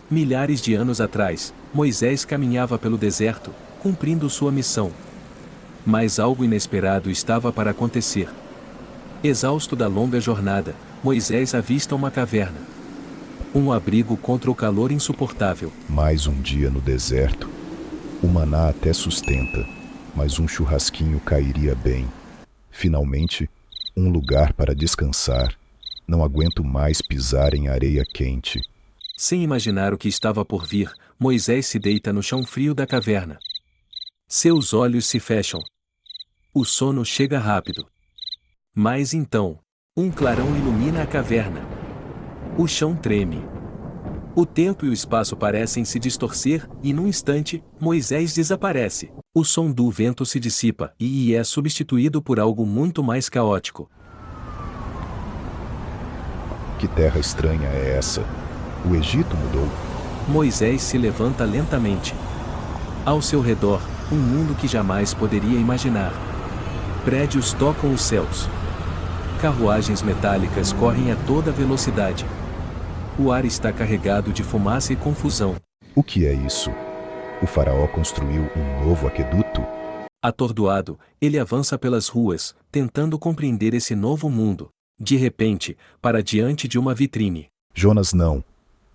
Milhares de anos atrás, Moisés caminhava pelo deserto, cumprindo sua missão. Mas algo inesperado estava para acontecer. Exausto da longa jornada, Moisés avista uma caverna. Um abrigo contra o calor insuportável. Mais um dia no deserto. O maná até sustenta, mas um churrasquinho cairia bem. Finalmente, um lugar para descansar. Não aguento mais pisar em areia quente. Sem imaginar o que estava por vir, Moisés se deita no chão frio da caverna. Seus olhos se fecham. O sono chega rápido. Mas então, um clarão ilumina a caverna. O chão treme. O tempo e o espaço parecem se distorcer, e num instante, Moisés desaparece. O som do vento se dissipa e é substituído por algo muito mais caótico. Que terra estranha é essa? O Egito mudou. Moisés se levanta lentamente. Ao seu redor, um mundo que jamais poderia imaginar. Prédios tocam os céus. Carruagens metálicas correm a toda velocidade. O ar está carregado de fumaça e confusão. O que é isso? O faraó construiu um novo aqueduto? Atordoado, ele avança pelas ruas, tentando compreender esse novo mundo. De repente, para diante de uma vitrine. Jonas, não.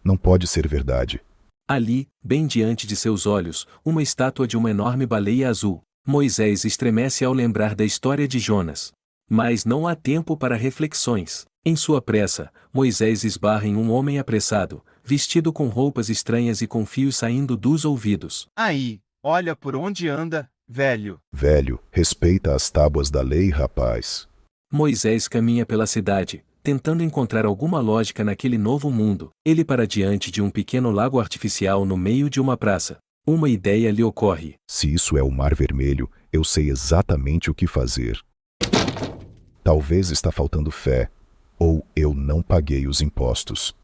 Não pode ser verdade. Ali, bem diante de seus olhos, uma estátua de uma enorme baleia azul. Moisés estremece ao lembrar da história de Jonas. Mas não há tempo para reflexões. Em sua pressa, Moisés esbarra em um homem apressado, vestido com roupas estranhas e com fios saindo dos ouvidos. Aí, olha por onde anda, velho. Velho, respeita as tábuas da lei, rapaz. Moisés caminha pela cidade, tentando encontrar alguma lógica naquele novo mundo. Ele para diante de um pequeno lago artificial no meio de uma praça. Uma ideia lhe ocorre. Se isso é o Mar Vermelho, eu sei exatamente o que fazer. Talvez está faltando fé, ou eu não paguei os impostos.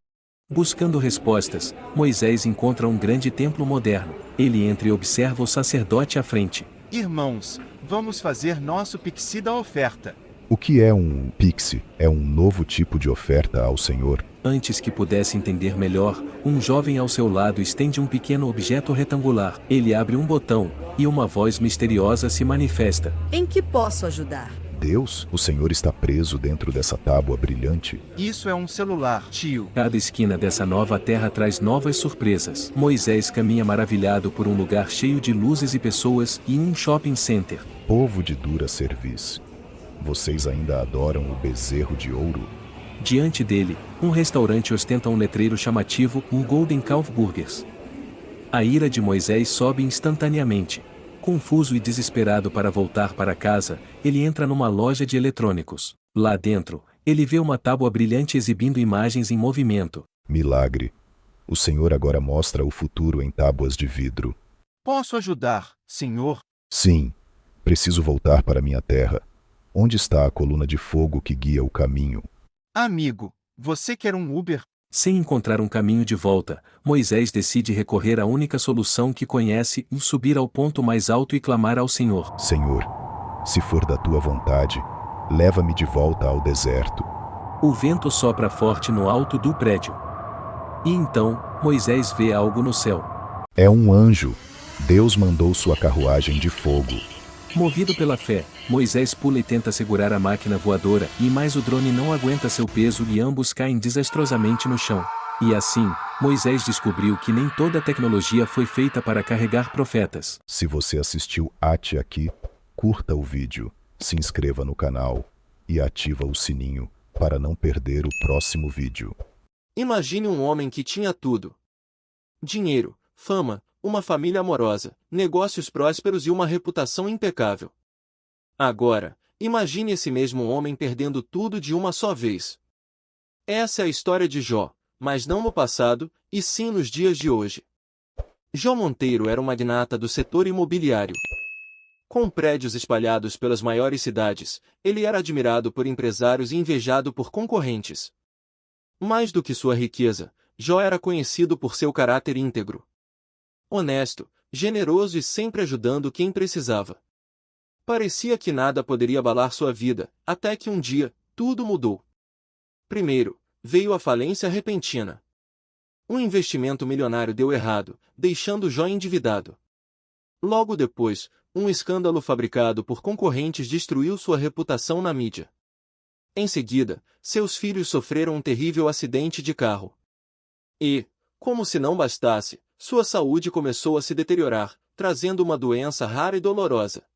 Buscando respostas, Moisés encontra um grande templo moderno. Ele entra e observa o sacerdote à frente. Irmãos, vamos fazer nosso pixie da oferta. O que é um pixie? É um novo tipo de oferta ao Senhor. Antes que pudesse entender melhor, um jovem ao seu lado estende um pequeno objeto retangular. Ele abre um botão, e uma voz misteriosa se manifesta. Em que posso ajudar? Deus, o Senhor está preso dentro dessa tábua brilhante. Isso é um celular, tio. Cada esquina dessa nova terra traz novas surpresas. Moisés caminha maravilhado por um lugar cheio de luzes e pessoas e um shopping center. Povo de dura cerviz. Vocês ainda adoram o bezerro de ouro? Diante dele, um restaurante ostenta um letreiro chamativo, o Golden Calf Burgers. A ira de Moisés sobe instantaneamente. Confuso e desesperado para voltar para casa, ele entra numa loja de eletrônicos. Lá dentro, ele vê uma tábua brilhante exibindo imagens em movimento. Milagre. O Senhor agora mostra o futuro em tábuas de vidro. Posso ajudar, senhor? Sim. Preciso voltar para minha terra. Onde está a coluna de fogo que guia o caminho? Amigo, você quer um Uber? Sem encontrar um caminho de volta, Moisés decide recorrer à única solução que conhece e subir ao ponto mais alto e clamar ao Senhor. Senhor, se for da tua vontade, leva-me de volta ao deserto. O vento sopra forte no alto do prédio. E então, Moisés vê algo no céu. É um anjo. Deus mandou sua carruagem de fogo. Movido pela fé, Moisés pula e tenta segurar a máquina voadora, mas o drone não aguenta seu peso e ambos caem desastrosamente no chão. E assim, Moisés descobriu que nem toda a tecnologia foi feita para carregar profetas. Se você assistiu até aqui, curta o vídeo, se inscreva no canal e ativa o sininho para não perder o próximo vídeo. Imagine um homem que tinha tudo: dinheiro, fama, uma família amorosa, negócios prósperos e uma reputação impecável. Agora, imagine esse mesmo homem perdendo tudo de uma só vez. Essa é a história de Jó, mas não no passado, e sim nos dias de hoje. Jó Monteiro era um magnata do setor imobiliário. Com prédios espalhados pelas maiores cidades, ele era admirado por empresários e invejado por concorrentes. Mais do que sua riqueza, Jó era conhecido por seu caráter íntegro. Honesto, generoso e sempre ajudando quem precisava. Parecia que nada poderia abalar sua vida, até que um dia, tudo mudou. Primeiro, veio a falência repentina. Um investimento milionário deu errado, deixando Jó endividado. Logo depois, um escândalo fabricado por concorrentes destruiu sua reputação na mídia. Em seguida, seus filhos sofreram um terrível acidente de carro. E, como se não bastasse, sua saúde começou a se deteriorar, trazendo uma doença rara e dolorosa.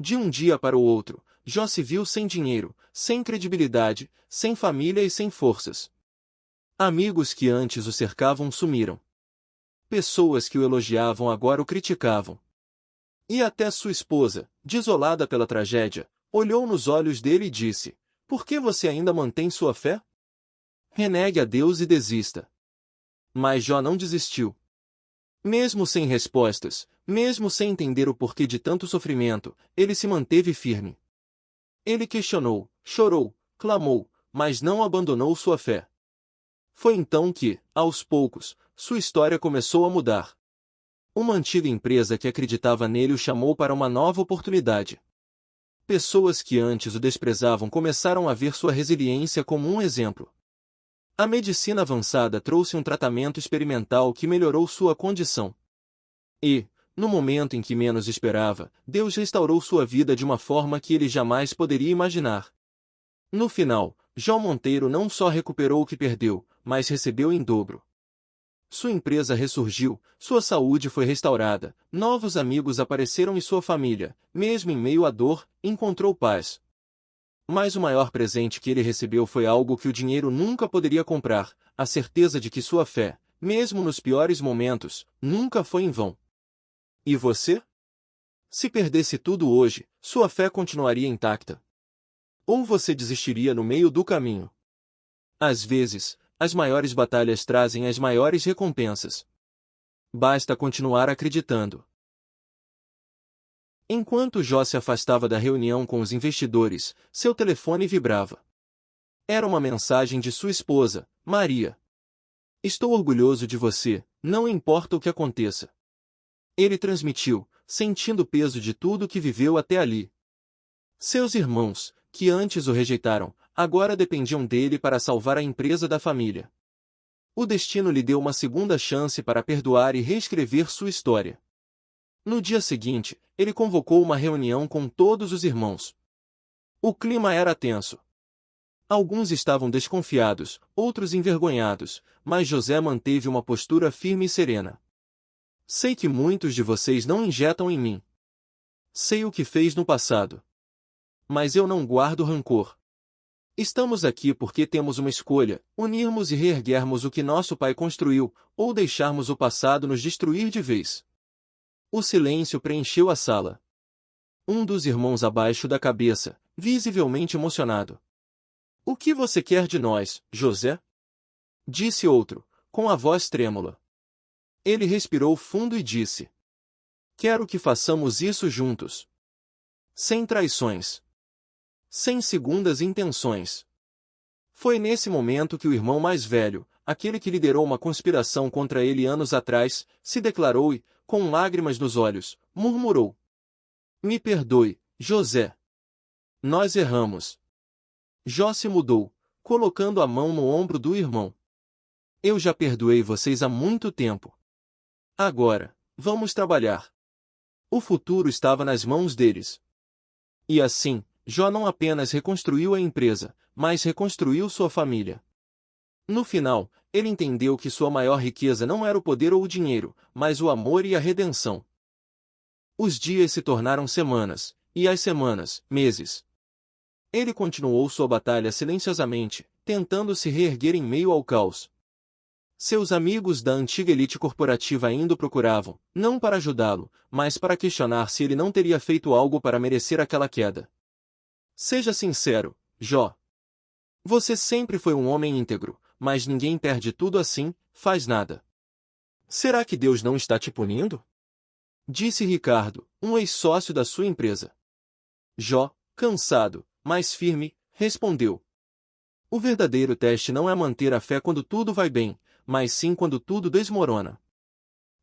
De um dia para o outro, Jó se viu sem dinheiro, sem credibilidade, sem família e sem forças. Amigos que antes o cercavam sumiram. Pessoas que o elogiavam agora o criticavam. E até sua esposa, desolada pela tragédia, olhou nos olhos dele e disse: "Por que você ainda mantém sua fé? Renegue a Deus e desista." Mas Jó não desistiu. Mesmo sem respostas, mesmo sem entender o porquê de tanto sofrimento, ele se manteve firme. Ele questionou, chorou, clamou, mas não abandonou sua fé. Foi então que, aos poucos, sua história começou a mudar. Uma antiga empresa que acreditava nele o chamou para uma nova oportunidade. Pessoas que antes o desprezavam começaram a ver sua resiliência como um exemplo. A medicina avançada trouxe um tratamento experimental que melhorou sua condição. E, no momento em que menos esperava, Deus restaurou sua vida de uma forma que ele jamais poderia imaginar. No final, Jó Monteiro não só recuperou o que perdeu, mas recebeu em dobro. Sua empresa ressurgiu, sua saúde foi restaurada, novos amigos apareceram e sua família, mesmo em meio à dor, encontrou paz. Mas o maior presente que ele recebeu foi algo que o dinheiro nunca poderia comprar, a certeza de que sua fé, mesmo nos piores momentos, nunca foi em vão. E você? Se perdesse tudo hoje, sua fé continuaria intacta? Ou você desistiria no meio do caminho? Às vezes, as maiores batalhas trazem as maiores recompensas. Basta continuar acreditando. Enquanto Jó se afastava da reunião com os investidores, seu telefone vibrava. Era uma mensagem de sua esposa, Maria. "Estou orgulhoso de você, não importa o que aconteça." Ele transmitiu, sentindo o peso de tudo que viveu até ali. Seus irmãos, que antes o rejeitaram, agora dependiam dele para salvar a empresa da família. O destino lhe deu uma segunda chance para perdoar e reescrever sua história. No dia seguinte, ele convocou uma reunião com todos os irmãos. O clima era tenso. Alguns estavam desconfiados, outros envergonhados, mas José manteve uma postura firme e serena. "Sei que muitos de vocês não injetam em mim. Sei o que fez no passado. Mas eu não guardo rancor. Estamos aqui porque temos uma escolha: unirmos e reerguermos o que nosso pai construiu, ou deixarmos o passado nos destruir de vez." O silêncio preencheu a sala. Um dos irmãos abaixo da cabeça, visivelmente emocionado. "O que você quer de nós, José?" disse outro, com a voz trêmula. Ele respirou fundo e disse: "Quero que façamos isso juntos. Sem traições. Sem segundas intenções." Foi nesse momento que o irmão mais velho, aquele que liderou uma conspiração contra ele anos atrás, se declarou e, com lágrimas nos olhos, murmurou: "Me perdoe, José. Nós erramos." Jó se mudou, colocando a mão no ombro do irmão. "Eu já perdoei vocês há muito tempo. Agora, vamos trabalhar." O futuro estava nas mãos deles. E assim, Jó não apenas reconstruiu a empresa, mas reconstruiu sua família. No final, ele entendeu que sua maior riqueza não era o poder ou o dinheiro, mas o amor e a redenção. Os dias se tornaram semanas, e as semanas, meses. Ele continuou sua batalha silenciosamente, tentando se reerguer em meio ao caos. Seus amigos da antiga elite corporativa ainda o procuravam, não para ajudá-lo, mas para questionar se ele não teria feito algo para merecer aquela queda. "Seja sincero, Jó. Você sempre foi um homem íntegro, mas ninguém perde tudo assim, faz nada. Será que Deus não está te punindo?" disse Ricardo, um ex-sócio da sua empresa. Jó, cansado, mas firme, respondeu: "O verdadeiro teste não é manter a fé quando tudo vai bem, mas sim quando tudo desmorona.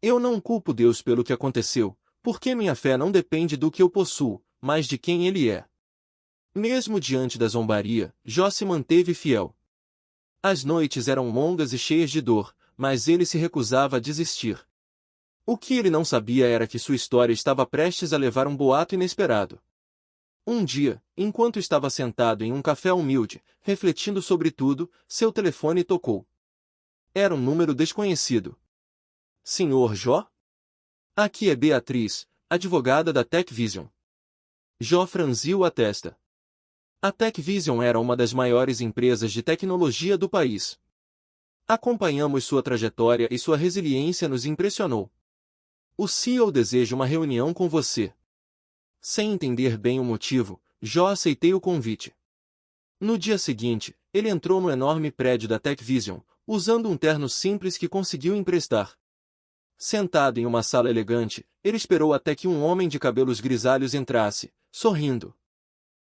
Eu não culpo Deus pelo que aconteceu, porque minha fé não depende do que eu possuo, mas de quem Ele é." Mesmo diante da zombaria, Jó se manteve fiel. As noites eram longas e cheias de dor, mas ele se recusava a desistir. O que ele não sabia era que sua história estava prestes a levar um boato inesperado. Um dia, enquanto estava sentado em um café humilde, refletindo sobre tudo, seu telefone tocou. Era um número desconhecido. Senhor Jó? Aqui é Beatriz, advogada da TechVision. Jó franziu a testa. A TechVision era uma das maiores empresas de tecnologia do país. Acompanhamos sua trajetória e sua resiliência nos impressionou. O CEO deseja uma reunião com você. Sem entender bem o motivo, Jó aceitei o convite. No dia seguinte, ele entrou no enorme prédio da TechVision, usando um terno simples que conseguiu emprestar. Sentado em uma sala elegante, ele esperou até que um homem de cabelos grisalhos entrasse, sorrindo.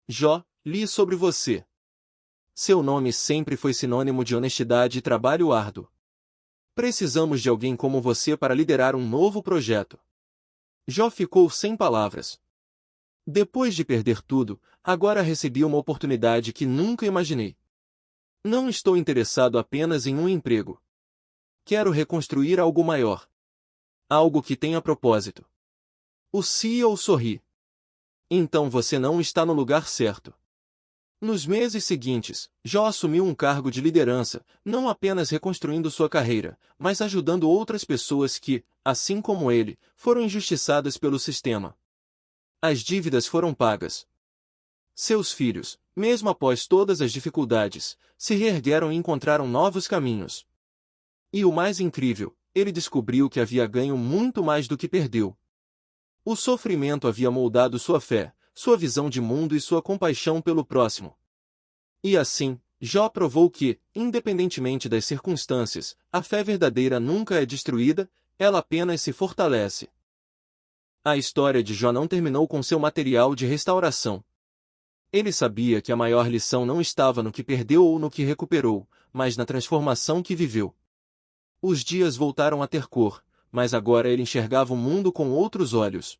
Jó, li sobre você. Seu nome sempre foi sinônimo de honestidade e trabalho árduo. Precisamos de alguém como você para liderar um novo projeto. Jó ficou sem palavras. Depois de perder tudo, agora recebi uma oportunidade que nunca imaginei. Não estou interessado apenas em um emprego. Quero reconstruir algo maior. Algo que tenha propósito. O CEO sorri. Então você não está no lugar certo. Nos meses seguintes, Jó assumiu um cargo de liderança, não apenas reconstruindo sua carreira, mas ajudando outras pessoas que, assim como ele, foram injustiçadas pelo sistema. As dívidas foram pagas. Seus filhos, mesmo após todas as dificuldades, se reergueram e encontraram novos caminhos. E o mais incrível, ele descobriu que havia ganho muito mais do que perdeu. O sofrimento havia moldado sua fé, sua visão de mundo e sua compaixão pelo próximo. E assim, Jó provou que, independentemente das circunstâncias, a fé verdadeira nunca é destruída, ela apenas se fortalece. A história de Jó não terminou com seu material de restauração. Ele sabia que a maior lição não estava no que perdeu ou no que recuperou, mas na transformação que viveu. Os dias voltaram a ter cor, mas agora ele enxergava o mundo com outros olhos.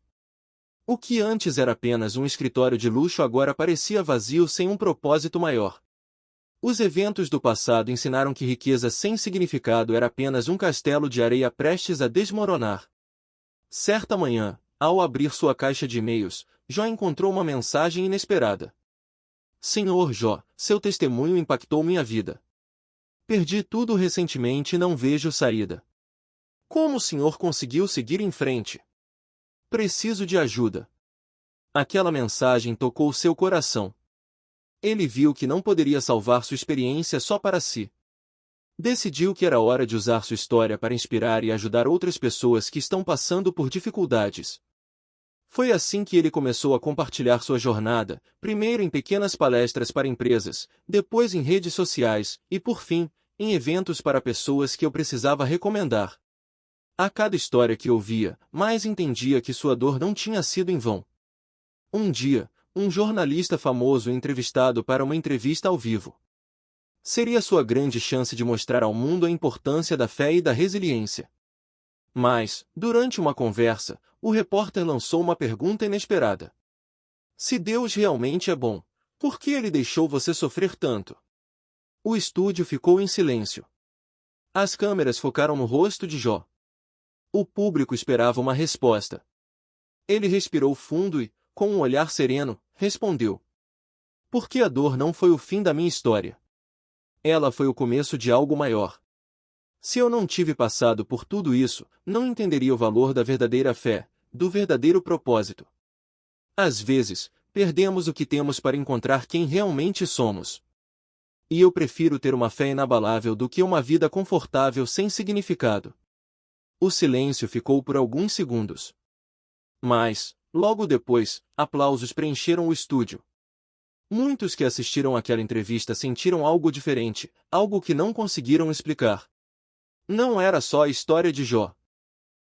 O que antes era apenas um escritório de luxo agora parecia vazio sem um propósito maior. Os eventos do passado ensinaram que riqueza sem significado era apenas um castelo de areia prestes a desmoronar. Certa manhã, ao abrir sua caixa de e-mails, Jó encontrou uma mensagem inesperada. Senhor Jó, seu testemunho impactou minha vida. Perdi tudo recentemente e não vejo saída. Como o senhor conseguiu seguir em frente? Preciso de ajuda. Aquela mensagem tocou seu coração. Ele viu que não poderia salvar sua experiência só para si. Decidiu que era hora de usar sua história para inspirar e ajudar outras pessoas que estão passando por dificuldades. Foi assim que ele começou a compartilhar sua jornada, primeiro em pequenas palestras para empresas, depois em redes sociais e, por fim, em eventos para pessoas que eu precisava recomendar. A cada história que ouvia, mais entendia que sua dor não tinha sido em vão. Um dia, um jornalista famoso é entrevistado para uma entrevista ao vivo. Seria sua grande chance de mostrar ao mundo a importância da fé e da resiliência. Mas, durante uma conversa, o repórter lançou uma pergunta inesperada. Se Deus realmente é bom, por que ele deixou você sofrer tanto? O estúdio ficou em silêncio. As câmeras focaram no rosto de Jó. O público esperava uma resposta. Ele respirou fundo e, com um olhar sereno, respondeu. Porque a dor não foi o fim da minha história. Ela foi o começo de algo maior. Se eu não tive passado por tudo isso, não entenderia o valor da verdadeira fé, do verdadeiro propósito. Às vezes, perdemos o que temos para encontrar quem realmente somos. E eu prefiro ter uma fé inabalável do que uma vida confortável sem significado. O silêncio ficou por alguns segundos. Mas, logo depois, aplausos preencheram o estúdio. Muitos que assistiram àquela entrevista sentiram algo diferente, algo que não conseguiram explicar. Não era só a história de Jó.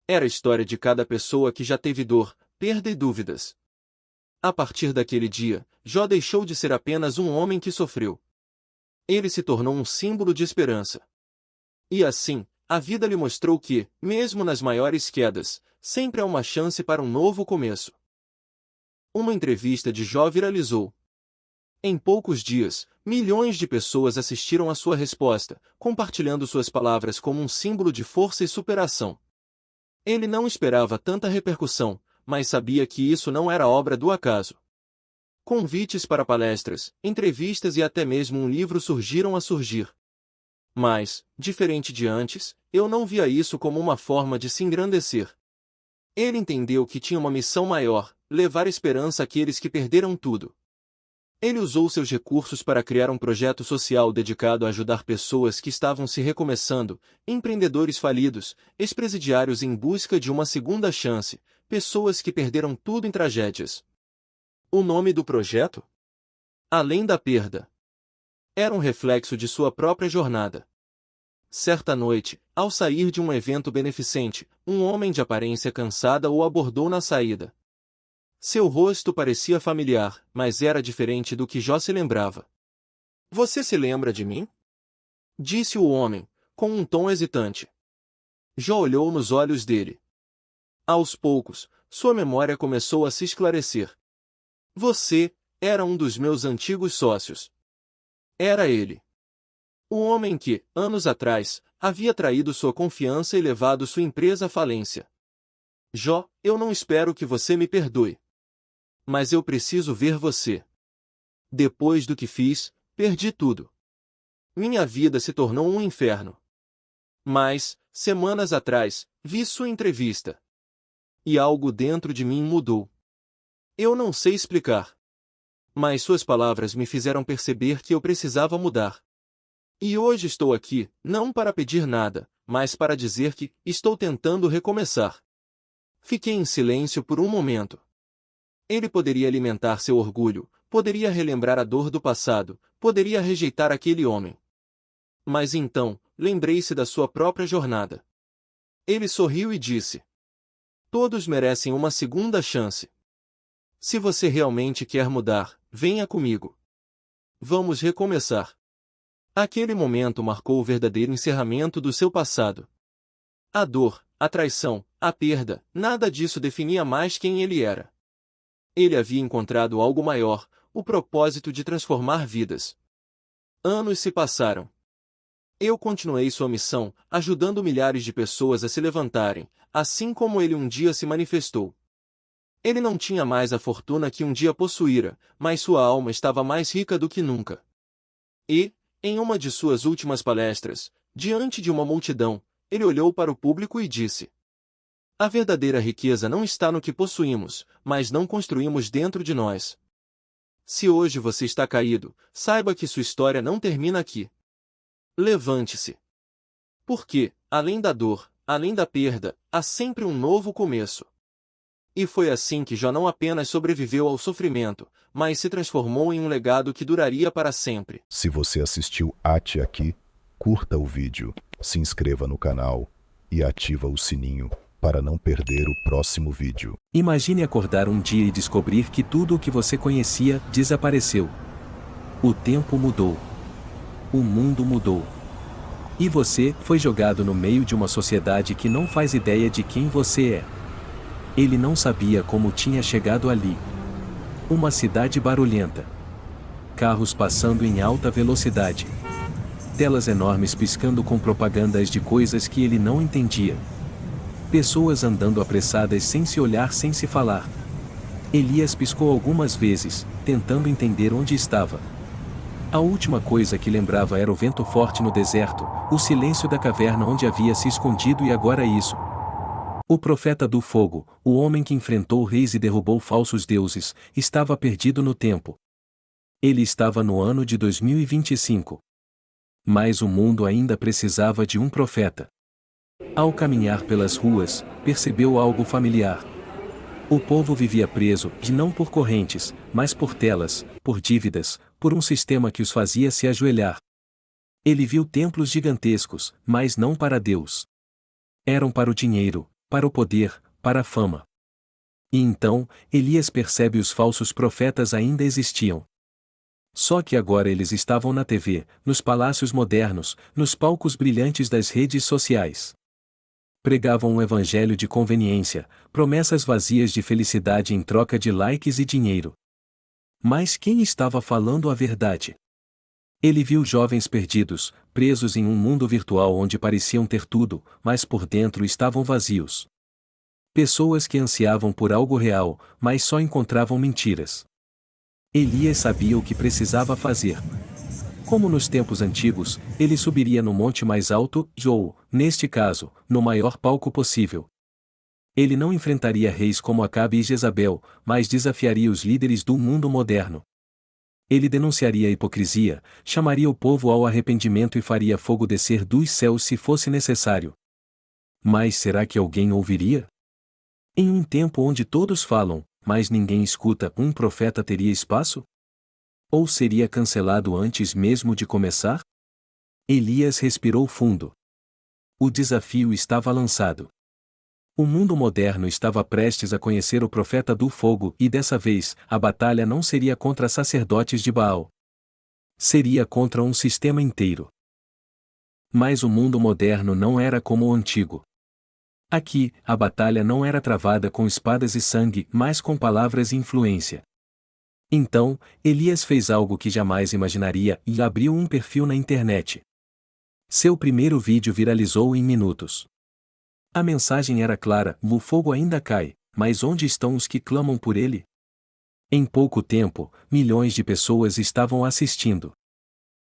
Era a história de cada pessoa que já teve dor, perda e dúvidas. A partir daquele dia, Jó deixou de ser apenas um homem que sofreu. Ele se tornou um símbolo de esperança. E assim, a vida lhe mostrou que, mesmo nas maiores quedas, sempre há uma chance para um novo começo. Uma entrevista de Jó viralizou. Em poucos dias, milhões de pessoas assistiram à sua resposta, compartilhando suas palavras como um símbolo de força e superação. Ele não esperava tanta repercussão, mas sabia que isso não era obra do acaso. Convites para palestras, entrevistas e até mesmo um livro surgiram a surgir. Mas, diferente de antes, eu não via isso como uma forma de se engrandecer. Ele entendeu que tinha uma missão maior, levar esperança àqueles que perderam tudo. Ele usou seus recursos para criar um projeto social dedicado a ajudar pessoas que estavam se recomeçando, empreendedores falidos, ex-presidiários em busca de uma segunda chance, pessoas que perderam tudo em tragédias. O nome do projeto? Além da perda. Era um reflexo de sua própria jornada. Certa noite, ao sair de um evento beneficente, um homem de aparência cansada o abordou na saída. Seu rosto parecia familiar, mas era diferente do que Jó se lembrava. "Você se lembra de mim?" disse o homem, com um tom hesitante. Jó olhou nos olhos dele. Aos poucos, sua memória começou a se esclarecer. "Você era um dos meus antigos sócios." Era ele. O homem que, anos atrás, havia traído sua confiança e levado sua empresa à falência. "Jó, eu não espero que você me perdoe. Mas eu preciso ver você. Depois do que fiz, perdi tudo. Minha vida se tornou um inferno. Mas, semanas atrás, vi sua entrevista. E algo dentro de mim mudou. Eu não sei explicar. Mas suas palavras me fizeram perceber que eu precisava mudar. E hoje estou aqui, não para pedir nada, mas para dizer que estou tentando recomeçar." Fiquei em silêncio por um momento. Ele poderia alimentar seu orgulho, poderia relembrar a dor do passado, poderia rejeitar aquele homem. Mas então, lembrei-se da sua própria jornada. Ele sorriu e disse: "Todos merecem uma segunda chance. Se você realmente quer mudar, venha comigo. Vamos recomeçar." Aquele momento marcou o verdadeiro encerramento do seu passado. A dor, a traição, a perda, nada disso definia mais quem ele era. Ele havia encontrado algo maior, o propósito de transformar vidas. Anos se passaram. Eu continuei sua missão, ajudando milhares de pessoas a se levantarem, assim como ele um dia se manifestou. Ele não tinha mais a fortuna que um dia possuíra, mas sua alma estava mais rica do que nunca. E, em uma de suas últimas palestras, diante de uma multidão, ele olhou para o público e disse: "A verdadeira riqueza não está no que possuímos, mas não construímos dentro de nós." Se hoje você está caído, saiba que sua história não termina aqui. Levante-se. Porque, além da dor, além da perda, há sempre um novo começo. E foi assim que Jó não apenas sobreviveu ao sofrimento, mas se transformou em um legado que duraria para sempre. Se você assistiu até aqui, curta o vídeo, se inscreva no canal e ativa o sininho para não perder o próximo vídeo. Imagine acordar um dia e descobrir que tudo o que você conhecia desapareceu. O tempo mudou. O mundo mudou. E você foi jogado no meio de uma sociedade que não faz ideia de quem você é. Ele não sabia como tinha chegado ali. Uma cidade barulhenta. Carros passando em alta velocidade. Telas enormes piscando com propagandas de coisas que ele não entendia. Pessoas andando apressadas sem se olhar, sem se falar. Elias piscou algumas vezes, tentando entender onde estava. A última coisa que lembrava era o vento forte no deserto, o silêncio da caverna onde havia se escondido e agora isso. O profeta do fogo, o homem que enfrentou reis e derrubou falsos deuses, estava perdido no tempo. Ele estava no ano de 2025. Mas o mundo ainda precisava de um profeta. Ao caminhar pelas ruas, percebeu algo familiar. O povo vivia preso, e não por correntes, mas por telas, por dívidas, por um sistema que os fazia se ajoelhar. Ele viu templos gigantescos, mas não para Deus. Eram para o dinheiro, para o poder, para a fama. E então, Elias percebe os falsos profetas ainda existiam. Só que agora eles estavam na TV, nos palácios modernos, nos palcos brilhantes das redes sociais. Pregavam um evangelho de conveniência, promessas vazias de felicidade em troca de likes e dinheiro. Mas quem estava falando a verdade? Ele viu jovens perdidos, presos em um mundo virtual onde pareciam ter tudo, mas por dentro estavam vazios. Pessoas que ansiavam por algo real, mas só encontravam mentiras. Elias sabia o que precisava fazer. Como nos tempos antigos, ele subiria no monte mais alto, ou, neste caso, no maior palco possível. Ele não enfrentaria reis como Acabe e Jezabel, mas desafiaria os líderes do mundo moderno. Ele denunciaria a hipocrisia, chamaria o povo ao arrependimento e faria fogo descer dos céus se fosse necessário. Mas será que alguém ouviria? Em um tempo onde todos falam, mas ninguém escuta, um profeta teria espaço? Ou seria cancelado antes mesmo de começar? Elias respirou fundo. O desafio estava lançado. O mundo moderno estava prestes a conhecer o profeta do fogo e dessa vez, a batalha não seria contra sacerdotes de Baal. Seria contra um sistema inteiro. Mas o mundo moderno não era como o antigo. Aqui, a batalha não era travada com espadas e sangue, mas com palavras e influência. Então, Elias fez algo que jamais imaginaria e abriu um perfil na internet. Seu primeiro vídeo viralizou em minutos. A mensagem era clara: o fogo ainda cai, mas onde estão os que clamam por ele? Em pouco tempo, milhões de pessoas estavam assistindo.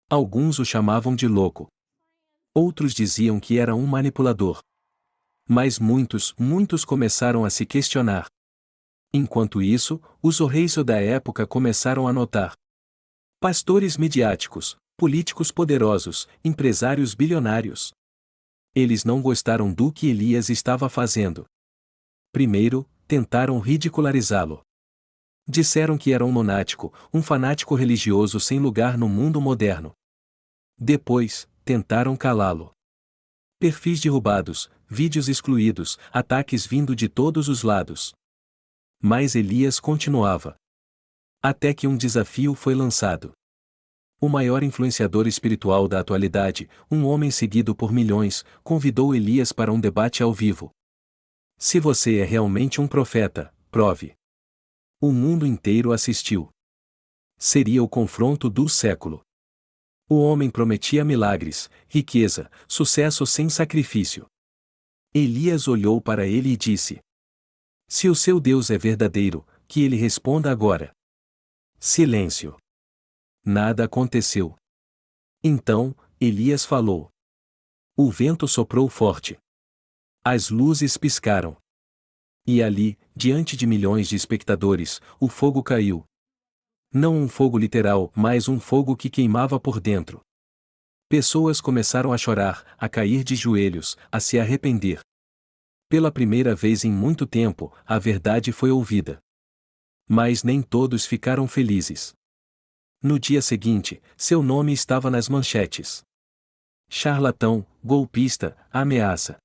Alguns o chamavam de louco. Outros diziam que era um manipulador. Mas muitos começaram a se questionar. Enquanto isso, os reis da época começaram a notar. Pastores midiáticos, políticos poderosos, empresários bilionários. Eles não gostaram do que Elias estava fazendo. Primeiro, tentaram ridicularizá-lo. Disseram que era um lunático, um fanático religioso sem lugar no mundo moderno. Depois, tentaram calá-lo. Perfis derrubados, vídeos excluídos, ataques vindo de todos os lados. Mas Elias continuava. Até que um desafio foi lançado. O maior influenciador espiritual da atualidade, um homem seguido por milhões, convidou Elias para um debate ao vivo. Se você é realmente um profeta, prove. O mundo inteiro assistiu. Seria o confronto do século. O homem prometia milagres, riqueza, sucesso sem sacrifício. Elias olhou para ele e disse: se o seu Deus é verdadeiro, que ele responda agora. Silêncio. Nada aconteceu. Então, Elias falou. O vento soprou forte. As luzes piscaram. E ali, diante de milhões de espectadores, o fogo caiu. Não um fogo literal, mas um fogo que queimava por dentro. Pessoas começaram a chorar, a cair de joelhos, a se arrepender. Pela primeira vez em muito tempo, a verdade foi ouvida. Mas nem todos ficaram felizes. No dia seguinte, seu nome estava nas manchetes. Charlatão, golpista, ameaça.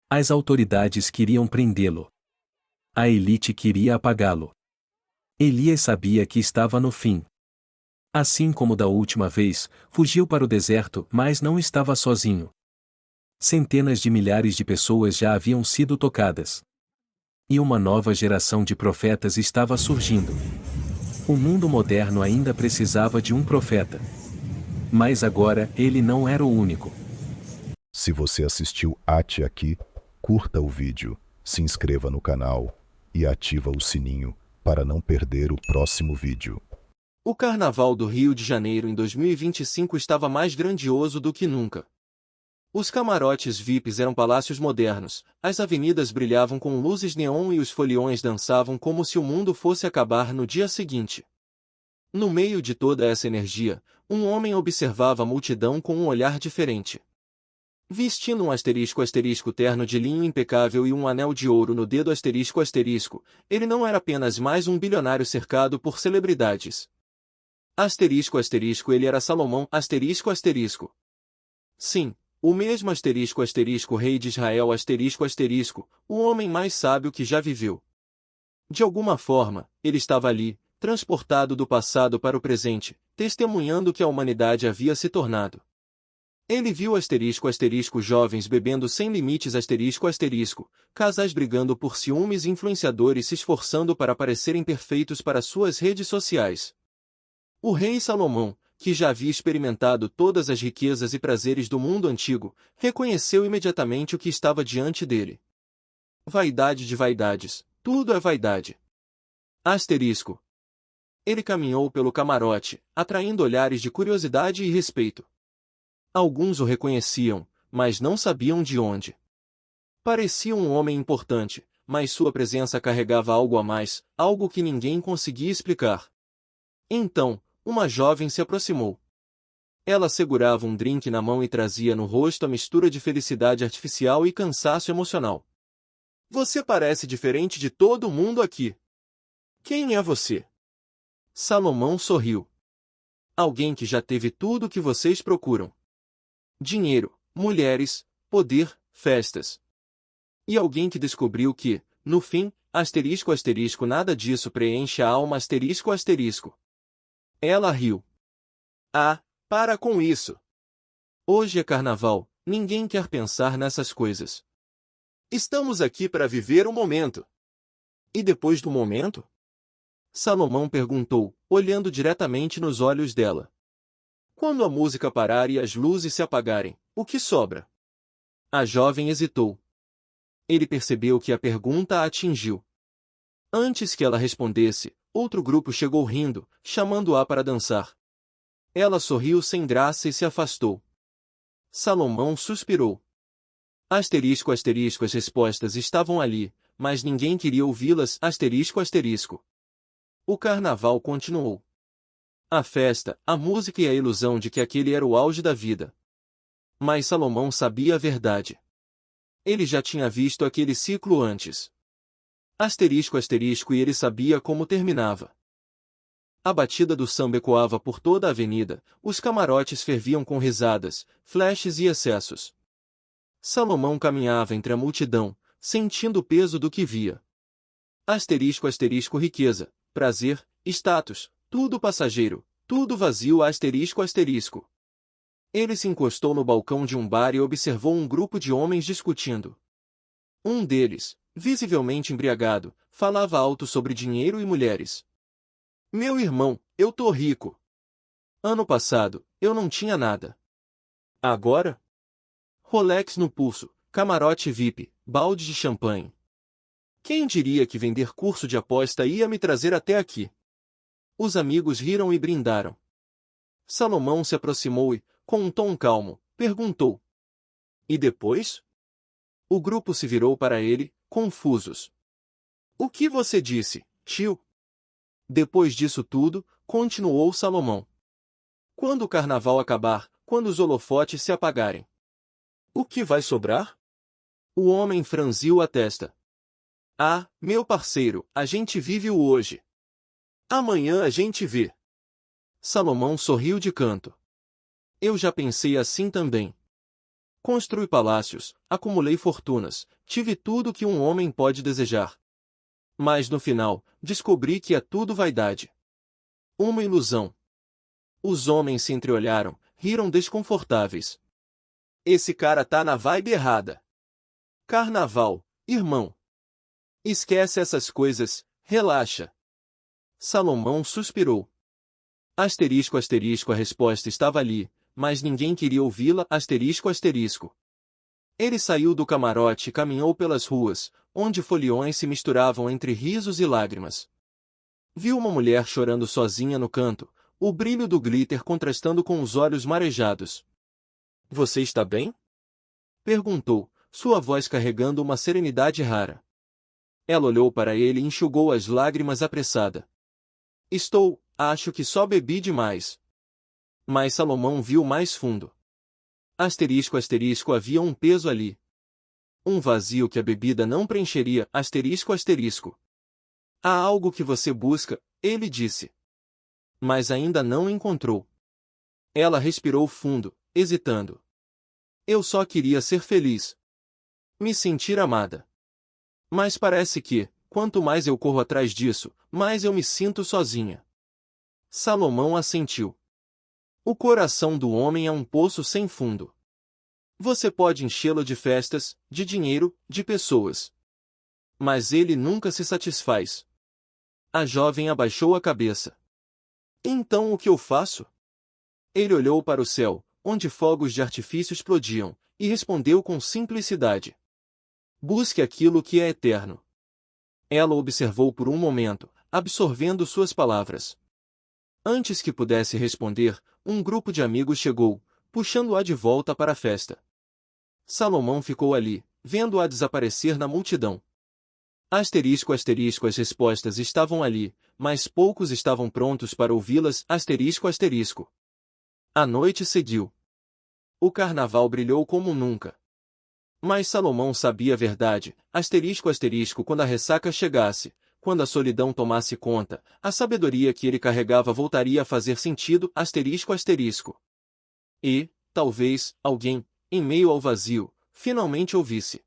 As autoridades queriam prendê-lo. A elite queria apagá-lo. Elias sabia que estava no fim. Assim como da última vez, fugiu para o deserto, mas não estava sozinho. Centenas de milhares de pessoas já haviam sido tocadas. E uma nova geração de profetas estava surgindo. O mundo moderno ainda precisava de um profeta. Mas agora ele não era o único. Se você assistiu até aqui, curta o vídeo, se inscreva no canal e ativa o sininho para não perder o próximo vídeo. O Carnaval do Rio de Janeiro em 2025 estava mais grandioso do que nunca. Os camarotes VIPs eram palácios modernos, as avenidas brilhavam com luzes neon e os foliões dançavam como se o mundo fosse acabar no dia seguinte. No meio de toda essa energia, um homem observava a multidão com um olhar diferente. Vestindo um *** terno de linho impecável e um anel de ouro no dedo ***, ele não era apenas mais um bilionário cercado por celebridades. Ele era Salomão ***. Sim, o mesmo *** rei de Israel ***, o homem mais sábio que já viveu. De alguma forma, ele estava ali, transportado do passado para o presente, testemunhando o que a humanidade havia se tornado. Ele viu jovens bebendo sem limites casais brigando por ciúmes e influenciadores se esforçando para parecerem perfeitos para suas redes sociais. O rei Salomão, que já havia experimentado todas as riquezas e prazeres do mundo antigo, reconheceu imediatamente o que estava diante dele. Vaidade de vaidades, tudo é vaidade. Asterisco. Ele caminhou pelo camarote, atraindo olhares de curiosidade e respeito. Alguns o reconheciam, mas não sabiam de onde. Parecia um homem importante, mas sua presença carregava algo a mais, algo que ninguém conseguia explicar. Então, uma jovem se aproximou. Ela segurava um drink na mão e trazia no rosto a mistura de felicidade artificial e cansaço emocional. Você parece diferente de todo mundo aqui. Quem é você? Salomão sorriu. Alguém que já teve tudo o que vocês procuram. Dinheiro, mulheres, poder, festas. E alguém que descobriu que, no fim, nada disso preenche a alma Ela riu. Ah, para com isso. Hoje é carnaval, ninguém quer pensar nessas coisas. Estamos aqui para viver o momento. E depois do momento? Salomão perguntou, olhando diretamente nos olhos dela. Quando a música parar e as luzes se apagarem, o que sobra? A jovem hesitou. Ele percebeu que a pergunta a atingiu. Antes que ela respondesse, outro grupo chegou rindo, chamando-a para dançar. Ela sorriu sem graça e se afastou. Salomão suspirou. As respostas estavam ali, mas ninguém queria ouvi-las. O carnaval continuou. A festa, a música e a ilusão de que aquele era o auge da vida. Mas Salomão sabia a verdade. Ele já tinha visto aquele ciclo antes. E ele sabia como terminava. A batida do samba ecoava por toda a avenida, os camarotes ferviam com risadas, flashes e excessos. Salomão caminhava entre a multidão, sentindo o peso do que via. Riqueza, prazer, status, tudo passageiro, tudo vazio. Ele se encostou no balcão de um bar e observou um grupo de homens discutindo. Um deles, visivelmente embriagado, falava alto sobre dinheiro e mulheres. Meu irmão, eu tô rico. Ano passado, eu não tinha nada. Agora? Rolex no pulso, camarote VIP, balde de champanhe. Quem diria que vender curso de aposta ia me trazer até aqui? Os amigos riram e brindaram. Salomão se aproximou e, com um tom calmo, perguntou. E depois? O grupo se virou para ele, confusos. O que você disse, tio? Depois disso tudo, continuou Salomão. Quando o carnaval acabar, quando os holofotes se apagarem. O que vai sobrar? O homem franziu a testa. Ah, meu parceiro, a gente vive o hoje. Amanhã a gente vê. Salomão sorriu de canto. Eu já pensei assim também. Construí palácios, acumulei fortunas, tive tudo que um homem pode desejar. Mas no final, descobri que é tudo vaidade. Uma ilusão. Os homens se entreolharam, riram desconfortáveis. Esse cara tá na vibe errada. Carnaval, irmão. Esquece essas coisas, relaxa. Salomão suspirou. A resposta estava ali, mas ninguém queria ouvi-la. Ele saiu do camarote e caminhou pelas ruas, onde foliões se misturavam entre risos e lágrimas. Viu uma mulher chorando sozinha no canto, o brilho do glitter contrastando com os olhos marejados. Você está bem? Perguntou, sua voz carregando uma serenidade rara. Ela olhou para ele e enxugou as lágrimas apressada. Acho que só bebi demais. Mas Salomão viu mais fundo. Havia um peso ali. Um vazio que a bebida não preencheria. Há algo que você busca, ele disse. Mas ainda não encontrou. Ela respirou fundo, hesitando. Eu só queria ser feliz. Me sentir amada. Mas parece que, quanto mais eu corro atrás disso, mais eu me sinto sozinha. Salomão assentiu. O coração do homem é um poço sem fundo. Você pode enchê-lo de festas, de dinheiro, de pessoas. Mas ele nunca se satisfaz. A jovem abaixou a cabeça. Então o que eu faço? Ele olhou para o céu, onde fogos de artifício explodiam, e respondeu com simplicidade. Busque aquilo que é eterno. Ela observou por um momento, absorvendo suas palavras. Antes que pudesse responder, um grupo de amigos chegou, puxando-a de volta para a festa. Salomão ficou ali, vendo-a desaparecer na multidão. Asterisco, asterisco, as respostas estavam ali, mas poucos estavam prontos para ouvi-las, asterisco, asterisco. A noite seguiu. O carnaval brilhou como nunca. Mas Salomão sabia a verdade, asterisco, asterisco, quando a ressaca chegasse, quando a solidão tomasse conta, a sabedoria que ele carregava voltaria a fazer sentido, asterisco, asterisco. E, talvez, alguém, em meio ao vazio, finalmente ouvisse.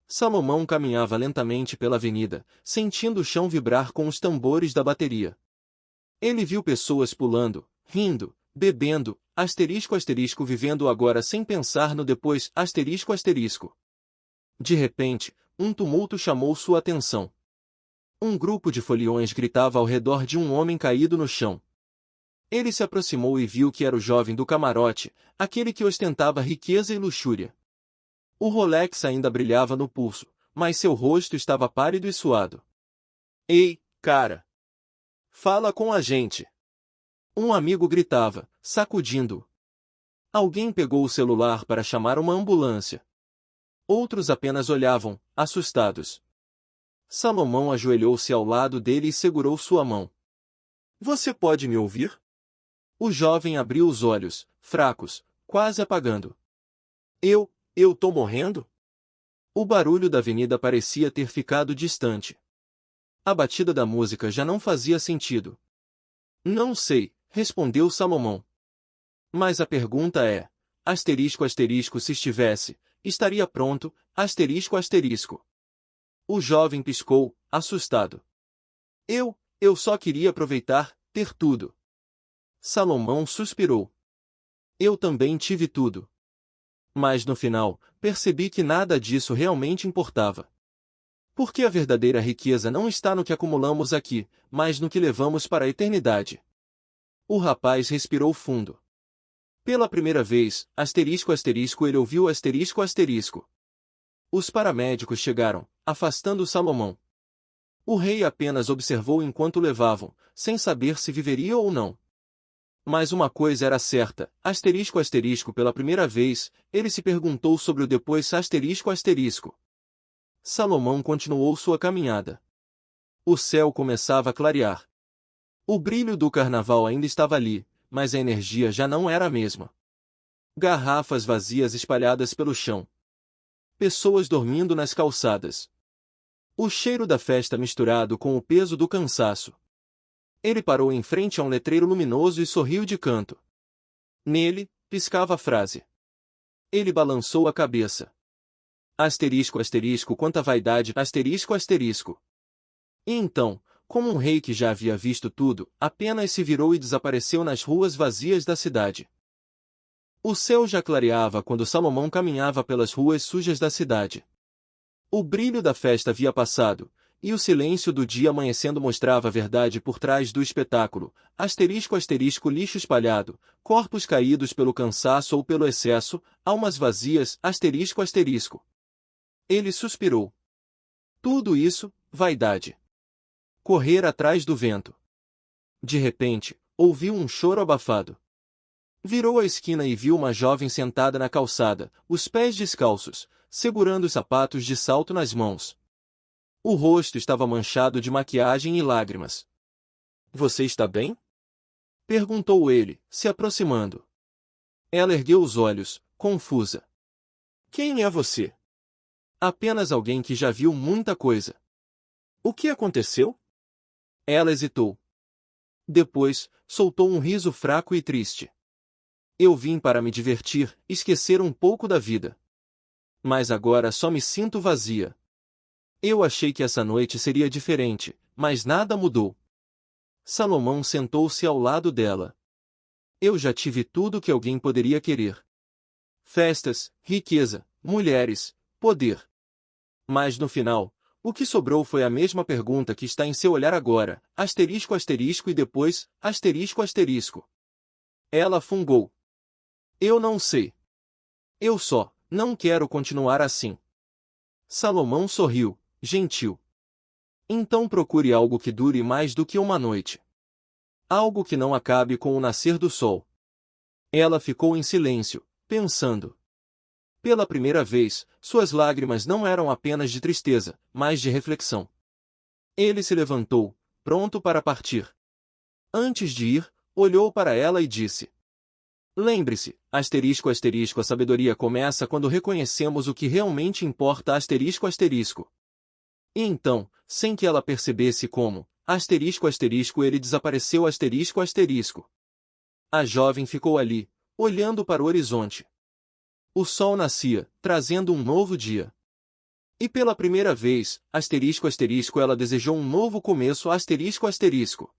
Salomão caminhava lentamente pela avenida, sentindo o chão vibrar com os tambores da bateria. Ele viu pessoas pulando, rindo, bebendo, asterisco, asterisco, vivendo agora sem pensar no depois, asterisco, asterisco. De repente, um tumulto chamou sua atenção. Um grupo de foliões gritava ao redor de um homem caído no chão. Ele se aproximou e viu que era o jovem do camarote, aquele que ostentava riqueza e luxúria. O Rolex ainda brilhava no pulso, mas seu rosto estava pálido e suado. Ei, cara! Fala com a gente! Um amigo gritava, sacudindo-o. Alguém pegou o celular para chamar uma ambulância. Outros apenas olhavam, assustados. Salomão ajoelhou-se ao lado dele e segurou sua mão. Você pode me ouvir? O jovem abriu os olhos, fracos, quase apagando. Eu tô morrendo? O barulho da avenida parecia ter ficado distante. A batida da música já não fazia sentido. Não sei, respondeu Salomão. Mas a pergunta é, asterisco, asterisco, se estivesse, estaria pronto, asterisco, asterisco. O jovem piscou, assustado. Eu só queria aproveitar, ter tudo. Salomão suspirou. Eu também tive tudo. Mas no final, percebi que nada disso realmente importava. Porque a verdadeira riqueza não está no que acumulamos aqui, mas no que levamos para a eternidade. O rapaz respirou fundo. Pela primeira vez, asterisco, asterisco, ele ouviu asterisco, asterisco. Os paramédicos chegaram, afastando Salomão. O rei apenas observou enquanto levavam, sem saber se viveria ou não. Mas uma coisa era certa, asterisco, asterisco, pela primeira vez, ele se perguntou sobre o depois, asterisco, asterisco. Salomão continuou sua caminhada. O céu começava a clarear. O brilho do carnaval ainda estava ali, mas a energia já não era a mesma. Garrafas vazias espalhadas pelo chão. Pessoas dormindo nas calçadas. O cheiro da festa misturado com o peso do cansaço. Ele parou em frente a um letreiro luminoso e sorriu de canto. Nele, piscava a frase. Ele balançou a cabeça. Asterisco, asterisco, quanta vaidade, asterisco, asterisco. E então, como um rei que já havia visto tudo, apenas se virou e desapareceu nas ruas vazias da cidade. O céu já clareava quando Salomão caminhava pelas ruas sujas da cidade. O brilho da festa havia passado, e o silêncio do dia amanhecendo mostrava a verdade por trás do espetáculo, asterisco, asterisco, lixo espalhado, corpos caídos pelo cansaço ou pelo excesso, almas vazias, asterisco, asterisco. Ele suspirou. Tudo isso, vaidade. Correr atrás do vento. De repente, ouviu um choro abafado. Virou a esquina e viu uma jovem sentada na calçada, os pés descalços, segurando os sapatos de salto nas mãos. O rosto estava manchado de maquiagem e lágrimas. Você está bem? Perguntou ele, se aproximando. Ela ergueu os olhos, confusa. Quem é você? Apenas alguém que já viu muita coisa. O que aconteceu? Ela hesitou. Depois, soltou um riso fraco e triste. Eu vim para me divertir, esquecer um pouco da vida. Mas agora só me sinto vazia. Eu achei que essa noite seria diferente, mas nada mudou. Salomão sentou-se ao lado dela. Eu já tive tudo que alguém poderia querer. festas, riqueza, mulheres, poder. Mas no final, o que sobrou foi a mesma pergunta que está em seu olhar agora, asterisco asterisco e depois, asterisco asterisco. Ela fungou. Eu não sei. Eu só, não quero continuar assim. Salomão sorriu, gentil. Então procure algo que dure mais do que uma noite. Algo que não acabe com o nascer do sol. Ela ficou em silêncio, pensando. Pela primeira vez, suas lágrimas não eram apenas de tristeza, mas de reflexão. Ele se levantou, pronto para partir. Antes de ir, olhou para ela e disse: lembre-se, asterisco asterisco, a sabedoria começa quando reconhecemos o que realmente importa, asterisco asterisco. E então, sem que ela percebesse como, asterisco asterisco, ele desapareceu, asterisco asterisco. A jovem ficou ali, olhando para o horizonte. O sol nascia, trazendo um novo dia. E pela primeira vez, asterisco asterisco, ela desejou um novo começo, asterisco asterisco.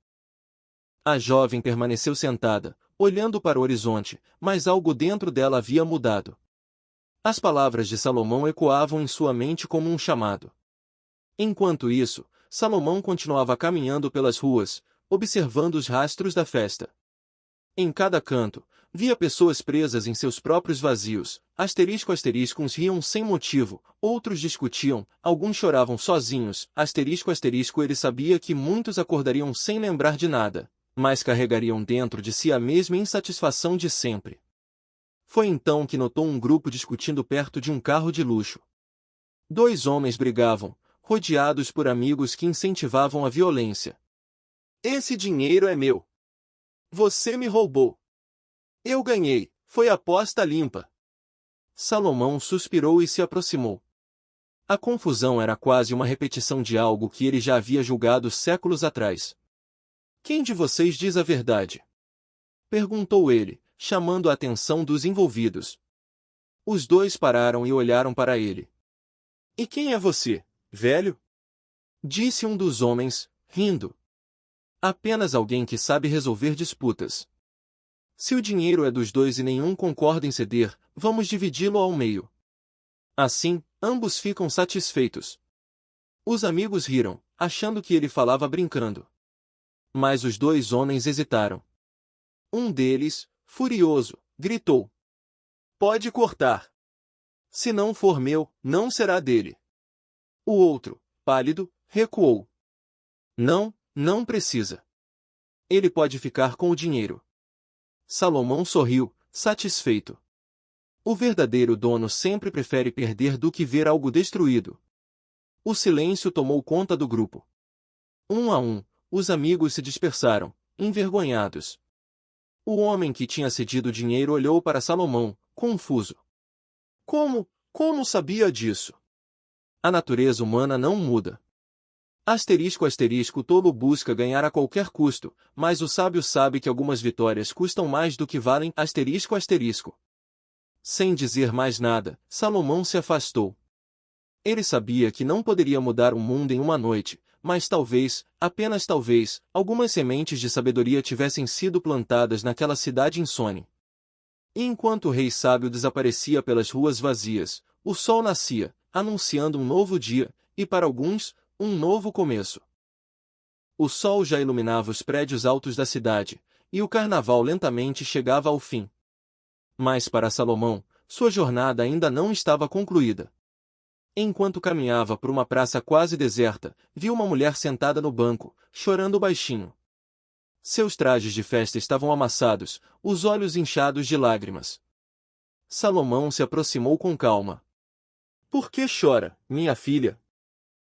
A jovem permaneceu sentada, olhando para o horizonte, mas algo dentro dela havia mudado. As palavras de Salomão ecoavam em sua mente como um chamado. Enquanto isso, Salomão continuava caminhando pelas ruas, observando os rastros da festa. Em cada canto, via pessoas presas em seus próprios vazios, asterisco asterisco, uns riam sem motivo, outros discutiam, alguns choravam sozinhos, asterisco asterisco, ele sabia que muitos acordariam sem lembrar de nada, mas carregariam dentro de si a mesma insatisfação de sempre. Foi então que notou um grupo discutindo perto de um carro de luxo. Dois homens brigavam, rodeados por amigos que incentivavam a violência. Esse dinheiro é meu. Você me roubou. Eu ganhei, foi aposta limpa. Salomão suspirou e se aproximou. A confusão era quase uma repetição de algo que ele já havia julgado séculos atrás. Quem de vocês diz a verdade? Perguntou ele, chamando a atenção dos envolvidos. Os dois pararam e olharam para ele. E quem é você, velho? Disse um dos homens, rindo. Apenas alguém que sabe resolver disputas. Se o dinheiro é dos dois e nenhum concorda em ceder, vamos dividi-lo ao meio. Assim, ambos ficam satisfeitos. Os amigos riram, achando que ele falava brincando. Mas os dois homens hesitaram. Um deles, furioso, gritou: pode cortar. Se não for meu, não será dele. O outro, pálido, recuou. Não precisa. Ele pode ficar com o dinheiro. Salomão sorriu, satisfeito. O verdadeiro dono sempre prefere perder do que ver algo destruído. O silêncio tomou conta do grupo. Um a um, os amigos se dispersaram, envergonhados. O homem que tinha cedido o dinheiro olhou para Salomão, confuso. Como sabia disso? A natureza humana não muda. Asterisco asterisco, o tolo busca ganhar a qualquer custo, mas o sábio sabe que algumas vitórias custam mais do que valem, asterisco asterisco. Sem dizer mais nada, Salomão se afastou. Ele sabia que não poderia mudar o mundo em uma noite, mas talvez, apenas talvez, algumas sementes de sabedoria tivessem sido plantadas naquela cidade insone. E enquanto o rei sábio desaparecia pelas ruas vazias, o sol nascia, anunciando um novo dia, e para alguns, um novo começo. O sol já iluminava os prédios altos da cidade, e o carnaval lentamente chegava ao fim. Mas para Salomão, sua jornada ainda não estava concluída. Enquanto caminhava por uma praça quase deserta, viu uma mulher sentada no banco, chorando baixinho. Seus trajes de festa estavam amassados, os olhos inchados de lágrimas. Salomão se aproximou com calma. Por que chora, minha filha?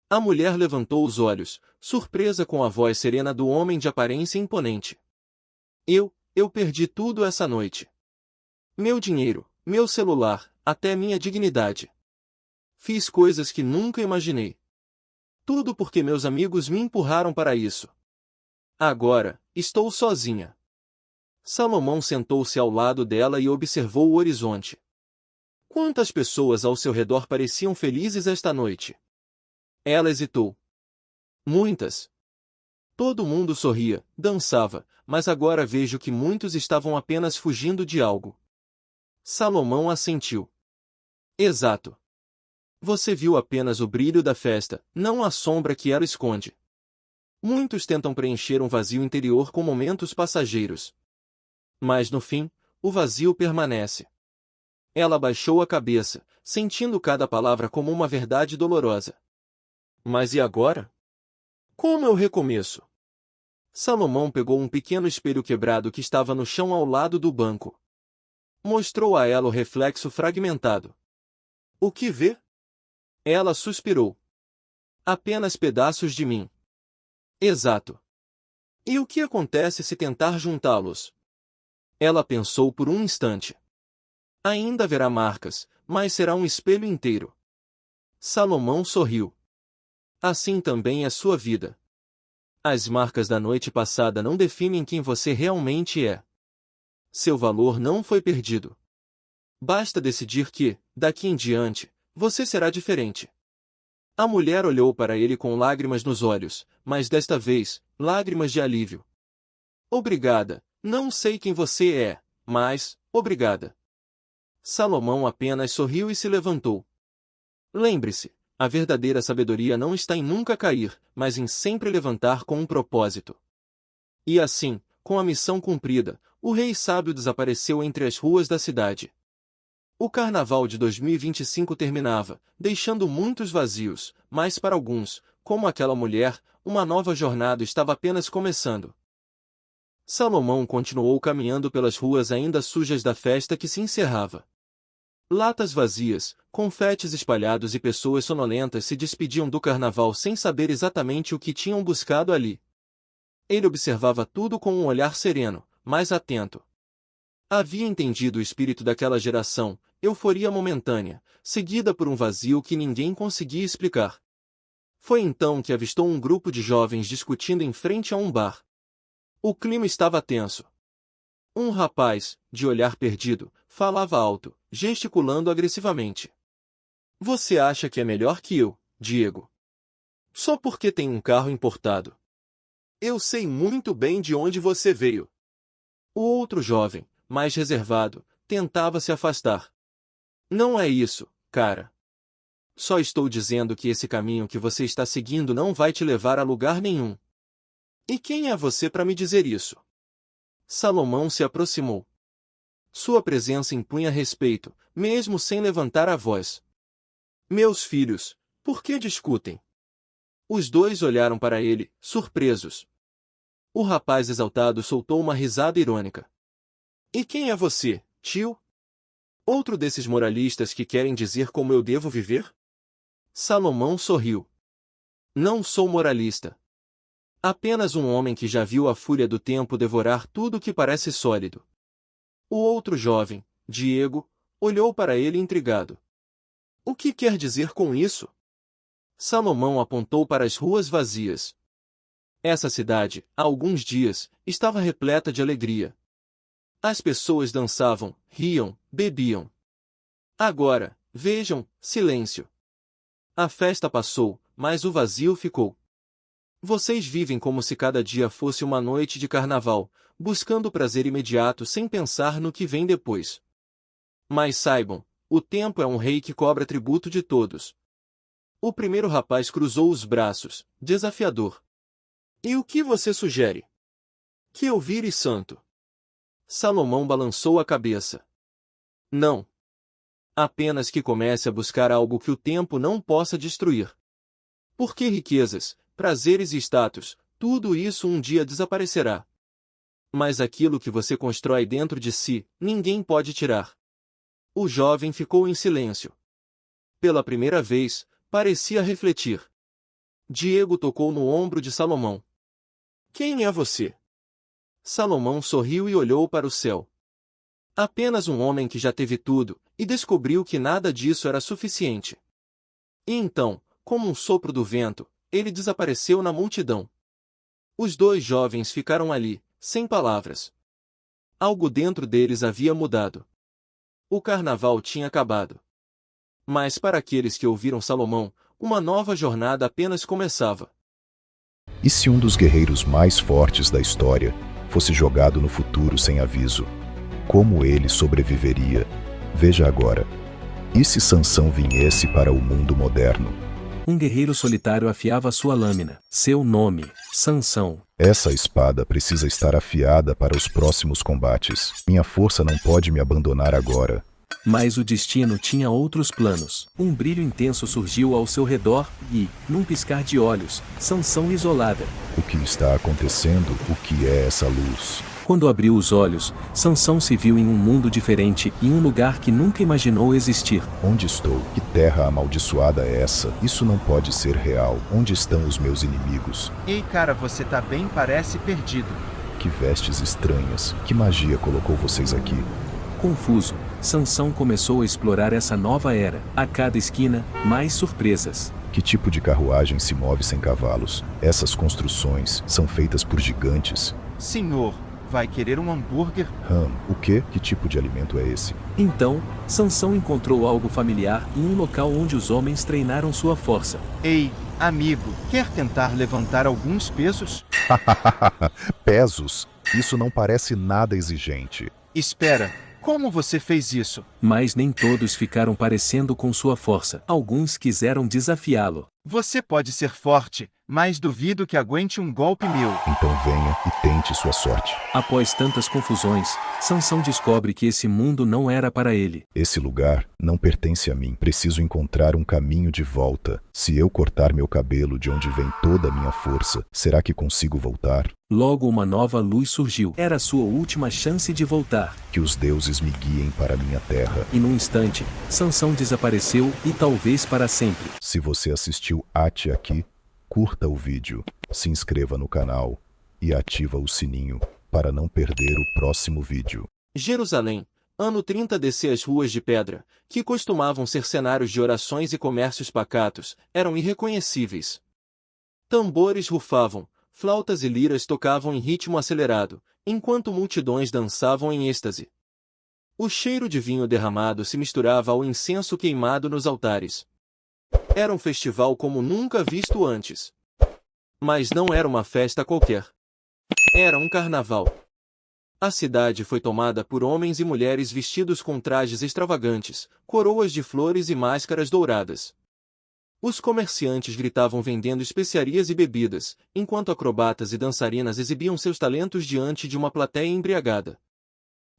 A mulher levantou os olhos, surpresa com a voz serena do homem de aparência imponente. Eu perdi tudo essa noite. Meu dinheiro, meu celular, até minha dignidade. Fiz coisas que nunca imaginei. Tudo porque meus amigos me empurraram para isso. Agora, estou sozinha. Salomão sentou-se ao lado dela e observou o horizonte. Quantas pessoas ao seu redor pareciam felizes esta noite? Ela hesitou. Muitas. Todo mundo sorria, dançava, mas agora vejo que muitos estavam apenas fugindo de algo. Salomão assentiu. Exato. Você viu apenas o brilho da festa, não a sombra que ela esconde. Muitos tentam preencher um vazio interior com momentos passageiros. Mas no fim, o vazio permanece. Ela baixou a cabeça, sentindo cada palavra como uma verdade dolorosa. Mas e agora? Como eu recomeço? Salomão pegou um pequeno espelho quebrado que estava no chão ao lado do banco. Mostrou a ela o reflexo fragmentado. O que vê? Ela suspirou. Apenas pedaços de mim. Exato. E o que acontece se tentar juntá-los? Ela pensou por um instante. Ainda haverá marcas, mas será um espelho inteiro. Salomão sorriu. Assim também é sua vida. As marcas da noite passada não definem quem você realmente é. Seu valor não foi perdido. Basta decidir que, daqui em diante, você será diferente. A mulher olhou para ele com lágrimas nos olhos, mas desta vez, lágrimas de alívio. Obrigada, não sei quem você é, mas, obrigada. Salomão apenas sorriu e se levantou. Lembre-se, a verdadeira sabedoria não está em nunca cair, mas em sempre levantar com um propósito. E assim, com a missão cumprida, o rei sábio desapareceu entre as ruas da cidade. O carnaval de 2025 terminava, deixando muitos vazios, mas para alguns, como aquela mulher, uma nova jornada estava apenas começando. Salomão continuou caminhando pelas ruas ainda sujas da festa que se encerrava. Latas vazias, confetes espalhados e pessoas sonolentas se despediam do carnaval sem saber exatamente o que tinham buscado ali. Ele observava tudo com um olhar sereno, mas atento. Havia entendido o espírito daquela geração, euforia momentânea, seguida por um vazio que ninguém conseguia explicar. Foi então que avistou um grupo de jovens discutindo em frente a um bar. O clima estava tenso. Um rapaz, de olhar perdido, falava alto, gesticulando agressivamente. Você acha que é melhor que eu, Diego? Só porque tem um carro importado. Eu sei muito bem de onde você veio. O outro jovem, mais reservado, tentava se afastar. Não é isso, cara. Só estou dizendo que esse caminho que você está seguindo não vai te levar a lugar nenhum. E quem é você para me dizer isso? Salomão se aproximou. Sua presença impunha respeito, mesmo sem levantar a voz. Meus filhos, por que discutem? Os dois olharam para ele, surpresos. O rapaz exaltado soltou uma risada irônica. E quem é você, tio? Outro desses moralistas que querem dizer como eu devo viver? Salomão sorriu. Não sou moralista. Apenas um homem que já viu a fúria do tempo devorar tudo que parece sólido. O outro jovem, Diego, olhou para ele intrigado. O que quer dizer com isso? Salomão apontou para as ruas vazias. Essa cidade, há alguns dias, estava repleta de alegria. As pessoas dançavam, riam, bebiam. Agora, vejam, silêncio. A festa passou, mas o vazio ficou. Vocês vivem como se cada dia fosse uma noite de carnaval, buscando prazer imediato sem pensar no que vem depois. Mas saibam, o tempo é um rei que cobra tributo de todos. O primeiro rapaz cruzou os braços, desafiador. E o que você sugere? Que eu vire santo. Salomão balançou a cabeça. Não. Apenas que comece a buscar algo que o tempo não possa destruir. Porque riquezas, prazeres e status, tudo isso um dia desaparecerá. Mas aquilo que você constrói dentro de si, ninguém pode tirar. O jovem ficou em silêncio. Pela primeira vez, parecia refletir. Diego tocou no ombro de Salomão. Quem é você? Salomão sorriu e olhou para o céu. Apenas um homem que já teve tudo, e descobriu que nada disso era suficiente. E então, como um sopro do vento, ele desapareceu na multidão. Os dois jovens ficaram ali, sem palavras. Algo dentro deles havia mudado. O carnaval tinha acabado. Mas para aqueles que ouviram Salomão, uma nova jornada apenas começava. E se um dos guerreiros mais fortes da história fosse jogado no futuro sem aviso? Como ele sobreviveria? Veja agora. E se Sansão viesse para o mundo moderno? Um guerreiro solitário afiava sua lâmina. Seu nome, Sansão. Essa espada precisa estar afiada para os próximos combates. Minha força não pode me abandonar agora. Mas o destino tinha outros planos. Um brilho intenso surgiu ao seu redor e, num piscar de olhos, Sansão isolada. O que está acontecendo? O que é essa luz? Quando abriu os olhos, Sansão se viu em um mundo diferente, em um lugar que nunca imaginou existir. Onde estou? Que terra amaldiçoada é essa? Isso não pode ser real. Onde estão os meus inimigos? Ei, cara, você tá bem, parece perdido. Que vestes estranhas. Que magia colocou vocês aqui? Confuso, Sansão começou a explorar essa nova era. A cada esquina, mais surpresas. Que tipo de carruagem se move sem cavalos? Essas construções são feitas por gigantes. Senhor, vai querer um hambúrguer? O quê? Que tipo de alimento é esse? Então, Sansão encontrou algo familiar em um local onde os homens treinaram sua força. Ei, amigo, quer tentar levantar alguns pesos? Pesos? Isso não parece nada exigente. Espera, como você fez isso? Mas nem todos ficaram parecendo com sua força. Alguns quiseram desafiá-lo. Você pode ser forte, mas duvido que aguente um golpe meu. Então venha e tente sua sorte. Após tantas confusões, Sansão descobre que esse mundo não era para ele. Esse lugar não pertence a mim. Preciso encontrar um caminho de volta. Se eu cortar meu cabelo de onde vem toda a minha força, será que consigo voltar? Logo uma nova luz surgiu. Era sua última chance de voltar. Que os deuses me guiem para minha terra. E num instante, Sansão desapareceu e talvez para sempre. Se você assistiu até aqui, curta o vídeo, se inscreva no canal e ativa o sininho para não perder o próximo vídeo. Jerusalém, ano 30 DC. As ruas de pedra, que costumavam ser cenários de orações e comércios pacatos, eram irreconhecíveis. Tambores rufavam, flautas e liras tocavam em ritmo acelerado, enquanto multidões dançavam em êxtase. O cheiro de vinho derramado se misturava ao incenso queimado nos altares. Era um festival como nunca visto antes. Mas não era uma festa qualquer. Era um carnaval. A cidade foi tomada por homens e mulheres vestidos com trajes extravagantes, coroas de flores e máscaras douradas. Os comerciantes gritavam vendendo especiarias e bebidas, enquanto acrobatas e dançarinas exibiam seus talentos diante de uma plateia embriagada.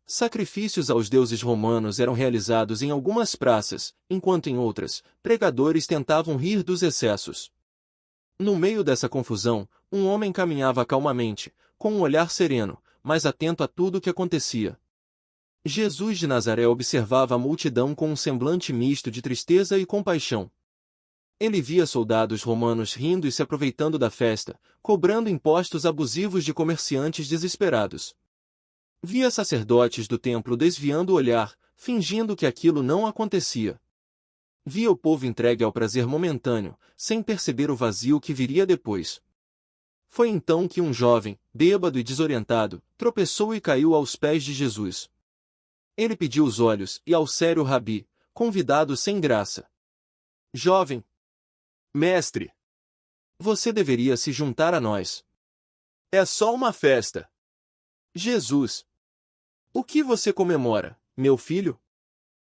Sacrifícios aos deuses romanos eram realizados em algumas praças, enquanto em outras, pregadores tentavam rir dos excessos. No meio dessa confusão, um homem caminhava calmamente, com um olhar sereno, mas atento a tudo o que acontecia. Jesus de Nazaré observava a multidão com um semblante misto de tristeza e compaixão. Ele via soldados romanos rindo e se aproveitando da festa, cobrando impostos abusivos de comerciantes desesperados. Via sacerdotes do templo desviando o olhar, fingindo que aquilo não acontecia. Via o povo entregue ao prazer momentâneo, sem perceber o vazio que viria depois. Foi então que um jovem, bêbado e desorientado, tropeçou e caiu aos pés de Jesus. Ele pediu os olhos e ao sério rabi, convidado sem graça. Jovem, mestre, você deveria se juntar a nós. É só uma festa. Jesus, o que você comemora, meu filho?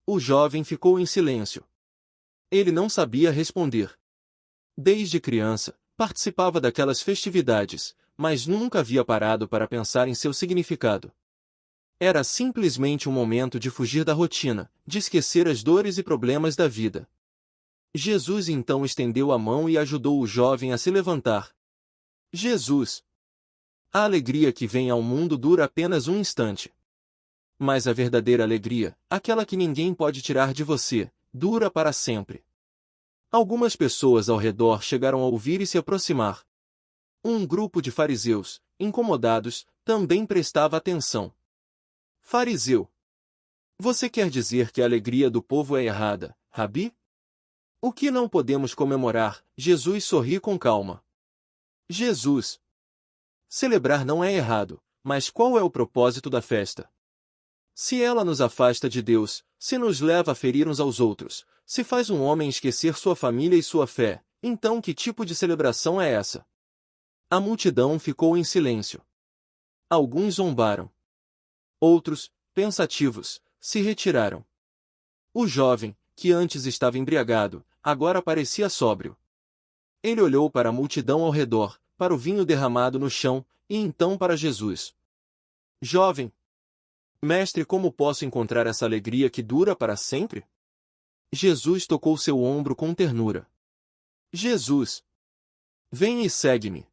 O jovem ficou em silêncio. Ele não sabia responder. Desde criança, participava daquelas festividades, mas nunca havia parado para pensar em seu significado. Era simplesmente um momento de fugir da rotina, de esquecer as dores e problemas da vida. Jesus então estendeu a mão e ajudou o jovem a se levantar. Jesus! A alegria que vem ao mundo dura apenas um instante. Mas a verdadeira alegria, aquela que ninguém pode tirar de você, dura para sempre. Algumas pessoas ao redor chegaram a ouvir e se aproximar. Um grupo de fariseus, incomodados, também prestava atenção. Fariseu. Você quer dizer que a alegria do povo é errada, Rabi? O que não podemos comemorar? Jesus sorri com calma. Jesus. Celebrar não é errado, mas qual é o propósito da festa? Se ela nos afasta de Deus, se nos leva a ferir uns aos outros, se faz um homem esquecer sua família e sua fé, então que tipo de celebração é essa? A multidão ficou em silêncio. Alguns zombaram. Outros, pensativos, se retiraram. O jovem, que antes estava embriagado, agora parecia sóbrio. Ele olhou para a multidão ao redor, para o vinho derramado no chão, e então para Jesus. Jovem, mestre, como posso encontrar essa alegria que dura para sempre? Jesus tocou seu ombro com ternura. Jesus, vem e segue-me.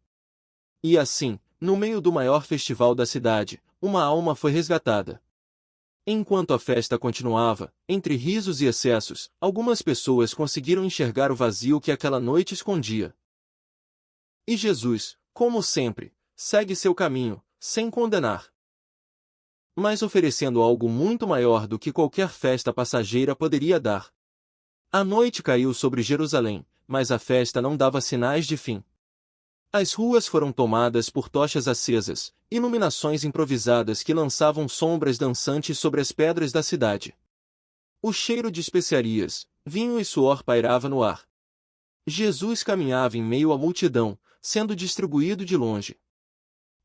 E assim, no meio do maior festival da cidade, uma alma foi resgatada. Enquanto a festa continuava, entre risos e excessos, algumas pessoas conseguiram enxergar o vazio que aquela noite escondia. E Jesus, como sempre, segue seu caminho, sem condenar, mas oferecendo algo muito maior do que qualquer festa passageira poderia dar. A noite caiu sobre Jerusalém, mas a festa não dava sinais de fim. As ruas foram tomadas por tochas acesas, iluminações improvisadas que lançavam sombras dançantes sobre as pedras da cidade. O cheiro de especiarias, vinho e suor pairava no ar. Jesus caminhava em meio à multidão, sendo distribuído de longe.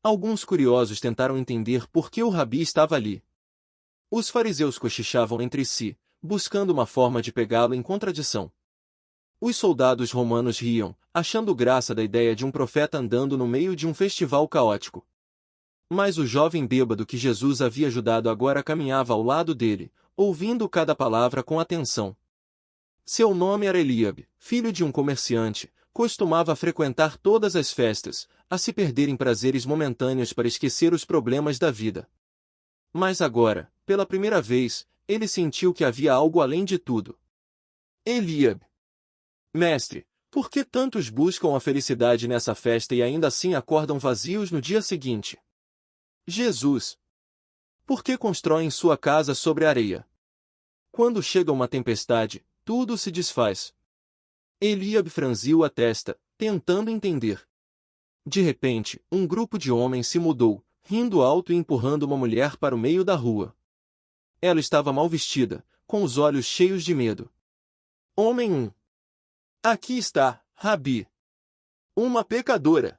Alguns curiosos tentaram entender por que o rabi estava ali. Os fariseus cochichavam entre si, buscando uma forma de pegá-lo em contradição. Os soldados romanos riam, achando graça da ideia de um profeta andando no meio de um festival caótico. Mas o jovem bêbado que Jesus havia ajudado agora caminhava ao lado dele, ouvindo cada palavra com atenção. Seu nome era Eliabe, filho de um comerciante, costumava frequentar todas as festas, a se perder em prazeres momentâneos para esquecer os problemas da vida. Mas agora, pela primeira vez, ele sentiu que havia algo além de tudo. Eliabe, mestre, por que tantos buscam a felicidade nessa festa e ainda assim acordam vazios no dia seguinte? Jesus, por que constroem sua casa sobre areia? Quando chega uma tempestade, tudo se desfaz. Eliabe franziu a testa, tentando entender. De repente, um grupo de homens se mudou, rindo alto e empurrando uma mulher para o meio da rua. Ela estava mal vestida, com os olhos cheios de medo. Homem 1. Aqui está, Rabi. Uma pecadora.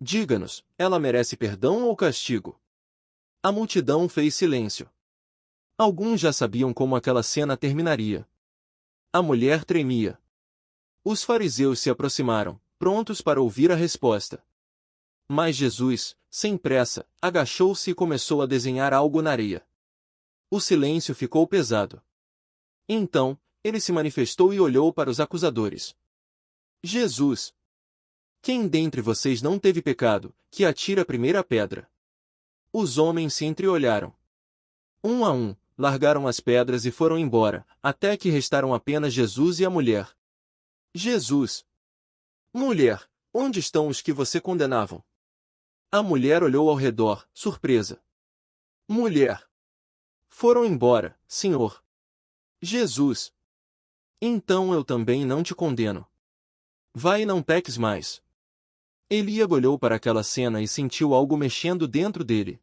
Diga-nos, ela merece perdão ou castigo? A multidão fez silêncio. Alguns já sabiam como aquela cena terminaria. A mulher tremia. Os fariseus se aproximaram, prontos para ouvir a resposta. Mas Jesus, sem pressa, agachou-se e começou a desenhar algo na areia. O silêncio ficou pesado. Então, ele se manifestou e olhou para os acusadores. Jesus, quem dentre vocês não teve pecado, que atire a primeira pedra? Os homens se entreolharam. Um a um, largaram as pedras e foram embora, até que restaram apenas Jesus e a mulher. Jesus, mulher, onde estão os que você condenavam? A mulher olhou ao redor, surpresa. Mulher, foram embora, Senhor. Jesus, então eu também não te condeno. Vai e não peques mais. Eliabe olhou para aquela cena e sentiu algo mexendo dentro dele.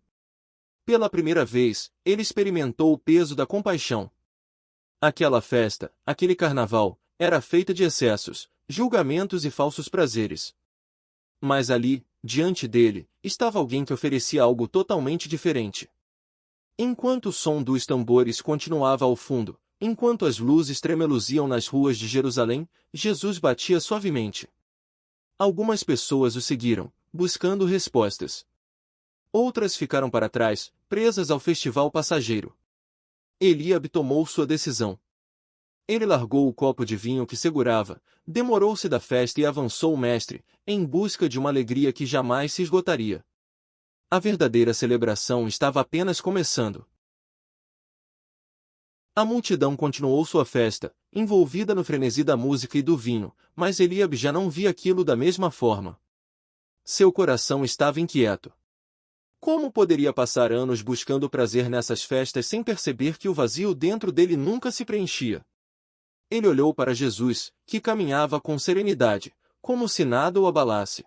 Pela primeira vez, ele experimentou o peso da compaixão. Aquela festa, aquele carnaval, era feita de excessos, julgamentos e falsos prazeres. Mas ali, diante dele, estava alguém que oferecia algo totalmente diferente. Enquanto o som dos tambores continuava ao fundo, enquanto as luzes tremeluziam nas ruas de Jerusalém, Jesus batia suavemente. Algumas pessoas o seguiram, buscando respostas. Outras ficaram para trás, presas ao festival passageiro. Eliabe tomou sua decisão. Ele largou o copo de vinho que segurava, demorou-se da festa e avançou o mestre, em busca de uma alegria que jamais se esgotaria. A verdadeira celebração estava apenas começando. A multidão continuou sua festa, envolvida no frenesi da música e do vinho, mas Eliabe já não via aquilo da mesma forma. Seu coração estava inquieto. Como poderia passar anos buscando prazer nessas festas sem perceber que o vazio dentro dele nunca se preenchia? Ele olhou para Jesus, que caminhava com serenidade, como se nada o abalasse.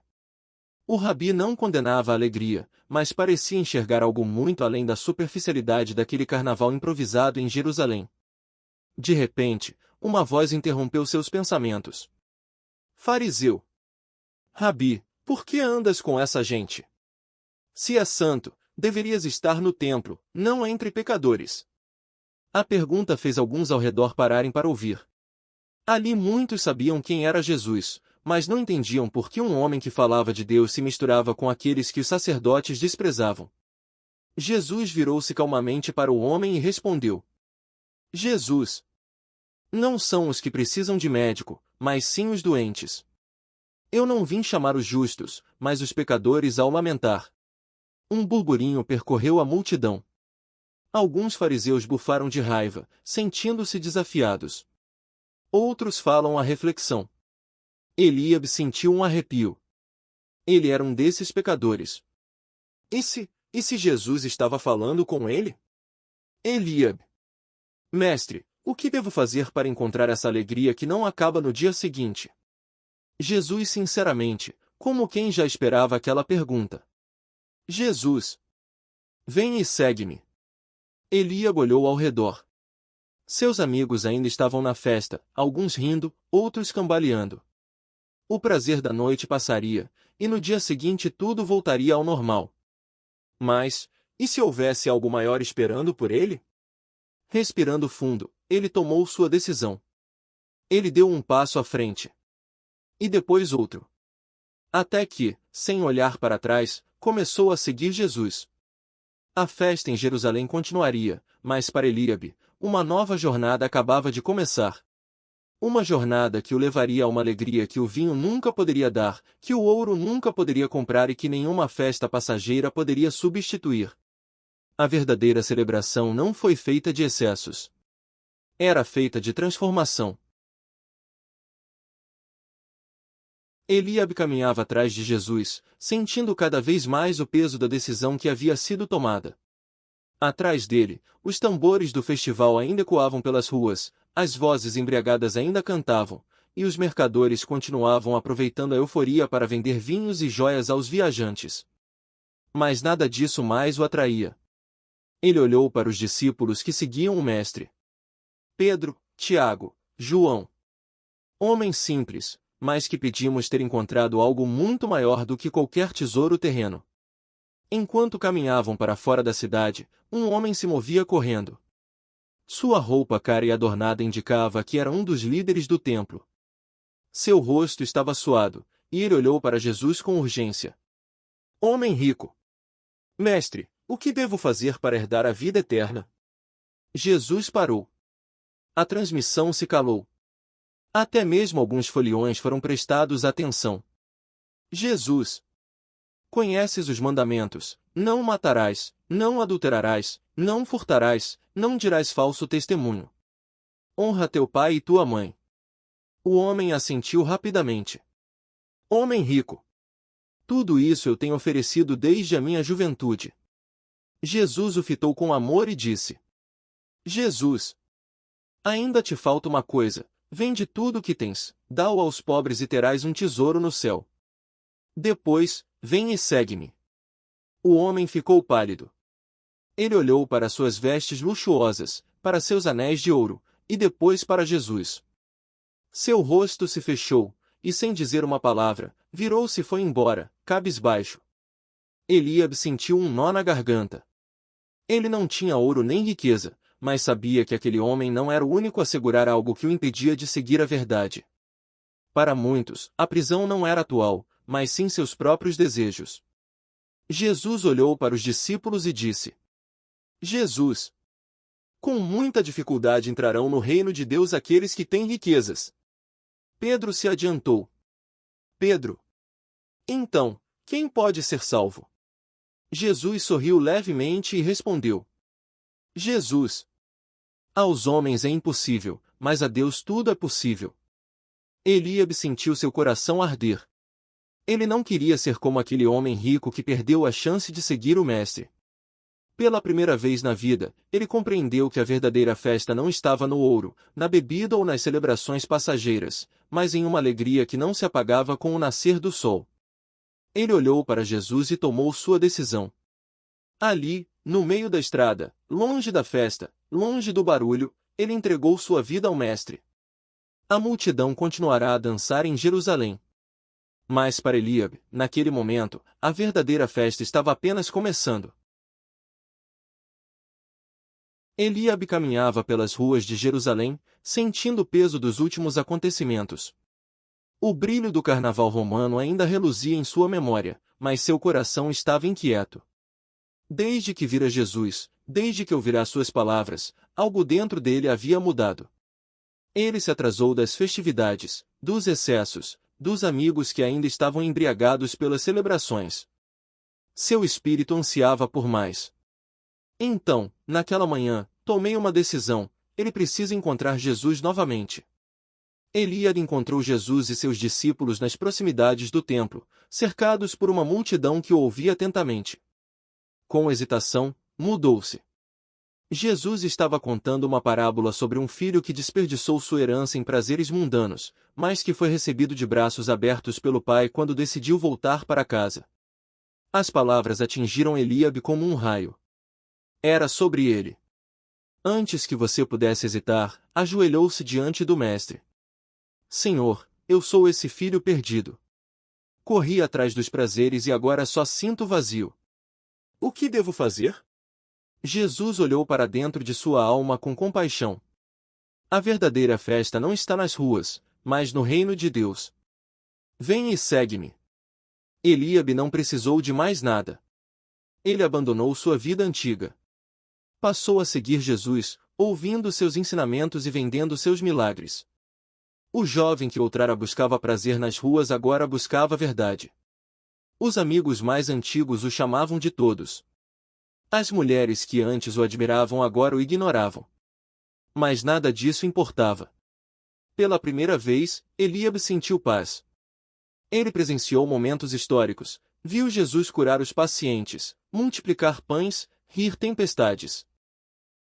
O rabi não condenava a alegria, mas parecia enxergar algo muito além da superficialidade daquele carnaval improvisado em Jerusalém. De repente, uma voz interrompeu seus pensamentos. Fariseu! Rabi, por que andas com essa gente? Se és santo, deverias estar no templo, não entre pecadores. A pergunta fez alguns ao redor pararem para ouvir. Ali muitos sabiam quem era Jesus, mas não entendiam por que um homem que falava de Deus se misturava com aqueles que os sacerdotes desprezavam. Jesus virou-se calmamente para o homem e respondeu: Jesus, não são os que precisam de médico, mas sim os doentes. Eu não vim chamar os justos, mas os pecadores ao lamentar. Um burburinho percorreu a multidão. Alguns fariseus bufaram de raiva, sentindo-se desafiados. Outros falam a reflexão. Eliabe sentiu um arrepio. Ele era um desses pecadores. E se Jesus estava falando com ele? Eliabe: Mestre, o que devo fazer para encontrar essa alegria que não acaba no dia seguinte? Jesus sinceramente, como quem já esperava aquela pergunta. Jesus, vem e segue-me. Eliabe olhou ao redor. Seus amigos ainda estavam na festa, alguns rindo, outros cambaleando. O prazer da noite passaria, e no dia seguinte tudo voltaria ao normal. Mas, e se houvesse algo maior esperando por ele? Respirando fundo, ele tomou sua decisão. Ele deu um passo à frente. E depois outro. Até que, sem olhar para trás, começou a seguir Jesus. A festa em Jerusalém continuaria, mas para Eliabe, uma nova jornada acabava de começar. Uma jornada que o levaria a uma alegria que o vinho nunca poderia dar, que o ouro nunca poderia comprar e que nenhuma festa passageira poderia substituir. A verdadeira celebração não foi feita de excessos. Era feita de transformação. Eliabe caminhava atrás de Jesus, sentindo cada vez mais o peso da decisão que havia sido tomada. Atrás dele, os tambores do festival ainda ecoavam pelas ruas, as vozes embriagadas ainda cantavam, e os mercadores continuavam aproveitando a euforia para vender vinhos e joias aos viajantes. Mas nada disso mais o atraía. Ele olhou para os discípulos que seguiam o Mestre. Pedro, Tiago, João. Homens simples, mas que pedimos ter encontrado algo muito maior do que qualquer tesouro terreno. Enquanto caminhavam para fora da cidade, um homem se movia correndo. Sua roupa cara e adornada indicava que era um dos líderes do templo. Seu rosto estava suado, e ele olhou para Jesus com urgência. Homem rico. Mestre, o que devo fazer para herdar a vida eterna? Jesus parou. A transmissão se calou. Até mesmo alguns foliões foram prestados atenção. Jesus. Conheces os mandamentos: não matarás, não adulterarás, não furtarás, não dirás falso testemunho. Honra teu pai e tua mãe. O homem assentiu rapidamente. Homem rico. Tudo isso eu tenho oferecido desde a minha juventude. Jesus o fitou com amor e disse: Jesus, ainda te falta uma coisa. Vende tudo o que tens, dá-o aos pobres e terás um tesouro no céu. Depois, vem e segue-me. O homem ficou pálido. Ele olhou para suas vestes luxuosas, para seus anéis de ouro, e depois para Jesus. Seu rosto se fechou, e sem dizer uma palavra, virou-se e foi embora, cabisbaixo. Eliabe sentiu um nó na garganta. Ele não tinha ouro nem riqueza, mas sabia que aquele homem não era o único a segurar algo que o impedia de seguir a verdade. Para muitos, a prisão não era atual, mas sim seus próprios desejos. Jesus olhou para os discípulos e disse: Jesus, com muita dificuldade entrarão no reino de Deus aqueles que têm riquezas. Pedro se adiantou. Pedro. Então, quem pode ser salvo? Jesus sorriu levemente e respondeu: Jesus. Aos homens é impossível, mas a Deus tudo é possível. Eliabe sentiu seu coração arder. Ele não queria ser como aquele homem rico que perdeu a chance de seguir o Mestre. Pela primeira vez na vida, ele compreendeu que a verdadeira festa não estava no ouro, na bebida ou nas celebrações passageiras, mas em uma alegria que não se apagava com o nascer do sol. Ele olhou para Jesus e tomou sua decisão. Ali, no meio da estrada, longe da festa, longe do barulho, ele entregou sua vida ao Mestre. A multidão continuará a dançar em Jerusalém. Mas para Eliabe, naquele momento, a verdadeira festa estava apenas começando. Eliabe caminhava pelas ruas de Jerusalém, sentindo o peso dos últimos acontecimentos. O brilho do carnaval romano ainda reluzia em sua memória, mas seu coração estava inquieto. Desde que vira Jesus, desde que ouvira suas palavras, algo dentro dele havia mudado. Ele se atrasou das festividades, dos excessos, dos amigos que ainda estavam embriagados pelas celebrações. Seu espírito ansiava por mais. Então, naquela manhã, tomei uma decisão: ele precisa encontrar Jesus novamente. Eliabe encontrou Jesus e seus discípulos nas proximidades do templo, cercados por uma multidão que o ouvia atentamente. Com hesitação, mudou-se. Jesus estava contando uma parábola sobre um filho que desperdiçou sua herança em prazeres mundanos, mas que foi recebido de braços abertos pelo pai quando decidiu voltar para casa. As palavras atingiram Eliabe como um raio. Era sobre ele. Antes que você pudesse hesitar, ajoelhou-se diante do mestre. Senhor, eu sou esse filho perdido. Corri atrás dos prazeres e agora só sinto vazio. O que devo fazer? Jesus olhou para dentro de sua alma com compaixão. A verdadeira festa não está nas ruas, mas no reino de Deus. Vem e segue-me. Eliabe não precisou de mais nada. Ele abandonou sua vida antiga. Passou a seguir Jesus, ouvindo seus ensinamentos e vendendo seus milagres. O jovem que outrora buscava prazer nas ruas agora buscava a verdade. Os amigos mais antigos o chamavam de todos. As mulheres que antes o admiravam agora o ignoravam. Mas nada disso importava. Pela primeira vez, Eliabe sentiu paz. Ele presenciou momentos históricos, viu Jesus curar os pacientes, multiplicar pães, rir tempestades.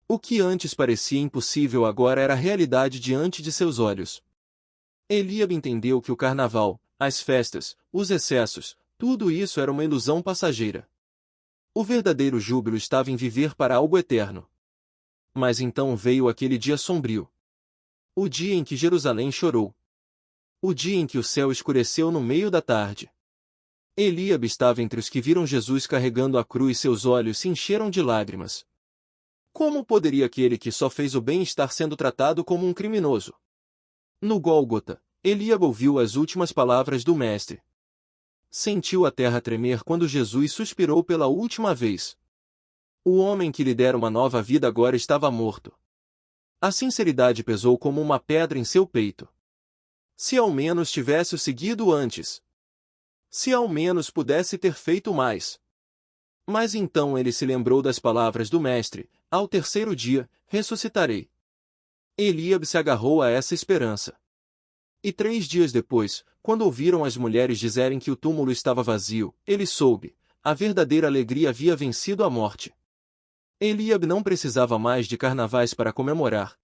O que antes parecia impossível agora era realidade diante de seus olhos. Eliabe entendeu que o carnaval, as festas, os excessos, tudo isso era uma ilusão passageira. O verdadeiro júbilo estava em viver para algo eterno. Mas então veio aquele dia sombrio. O dia em que Jerusalém chorou. O dia em que o céu escureceu no meio da tarde. Eliabe estava entre os que viram Jesus carregando a cruz e seus olhos se encheram de lágrimas. Como poderia aquele que só fez o bem estar sendo tratado como um criminoso? No Gólgota, Eliabe ouviu as últimas palavras do Mestre. Sentiu a terra tremer quando Jesus suspirou pela última vez. O homem que lhe dera uma nova vida agora estava morto. A sinceridade pesou como uma pedra em seu peito. Se ao menos tivesse o seguido antes. Se ao menos pudesse ter feito mais. Mas então ele se lembrou das palavras do Mestre: ao terceiro dia, ressuscitarei. Eliabe se agarrou a essa esperança. E 3 dias depois, quando ouviram as mulheres dizerem que o túmulo estava vazio, ele soube: a verdadeira alegria havia vencido a morte. Eliabe não precisava mais de carnavais para comemorar.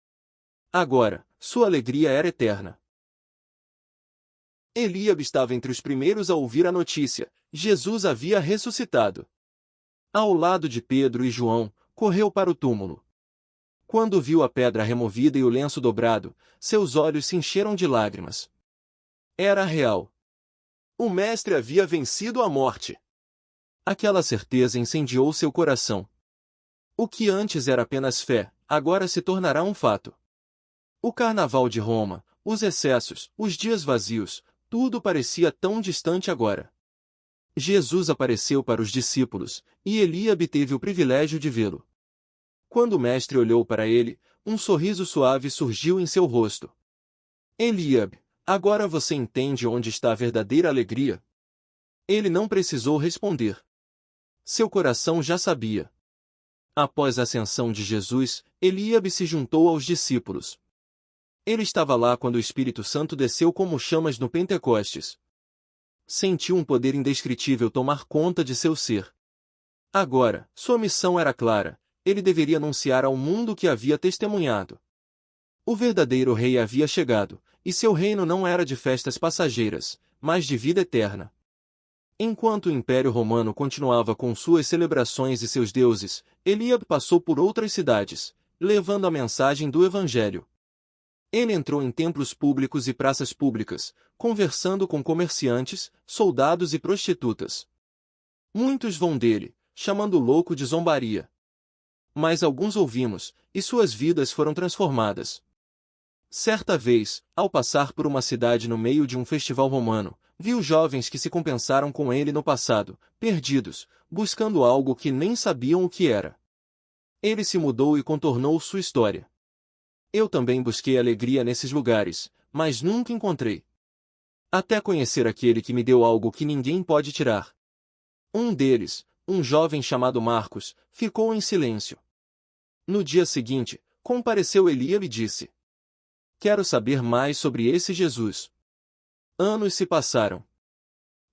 Agora, sua alegria era eterna. Eliabe estava entre os primeiros a ouvir a notícia: Jesus havia ressuscitado. Ao lado de Pedro e João, correu para o túmulo. Quando viu a pedra removida e o lenço dobrado, seus olhos se encheram de lágrimas. Era real. O Mestre havia vencido a morte. Aquela certeza incendiou seu coração. O que antes era apenas fé, agora se tornará um fato. O carnaval de Roma, os excessos, os dias vazios, tudo parecia tão distante agora. Jesus apareceu para os discípulos, e Eliabe teve o privilégio de vê-lo. Quando o Mestre olhou para ele, um sorriso suave surgiu em seu rosto. Eliabe, agora você entende onde está a verdadeira alegria? Ele não precisou responder. Seu coração já sabia. Após a ascensão de Jesus, Eliabe se juntou aos discípulos. Ele estava lá quando o Espírito Santo desceu como chamas no Pentecostes. Sentiu um poder indescritível tomar conta de seu ser. Agora, sua missão era clara: ele deveria anunciar ao mundo o que havia testemunhado. O verdadeiro rei havia chegado, e seu reino não era de festas passageiras, mas de vida eterna. Enquanto o Império Romano continuava com suas celebrações e seus deuses, Eliabe passou por outras cidades, levando a mensagem do Evangelho. Ele entrou em templos públicos e praças públicas, conversando com comerciantes, soldados e prostitutas. Muitos vão dele, chamando o louco de zombaria. Mas alguns ouvimos, e suas vidas foram transformadas. Certa vez, ao passar por uma cidade no meio de um festival romano, viu jovens que se compensaram com ele no passado, perdidos, buscando algo que nem sabiam o que era. Ele se mudou e contornou sua história. Eu também busquei alegria nesses lugares, mas nunca encontrei. Até conhecer aquele que me deu algo que ninguém pode tirar. Um deles, um jovem chamado Marcos, ficou em silêncio. No dia seguinte, compareceu Eliabe e disse: Quero saber mais sobre esse Jesus. Anos se passaram.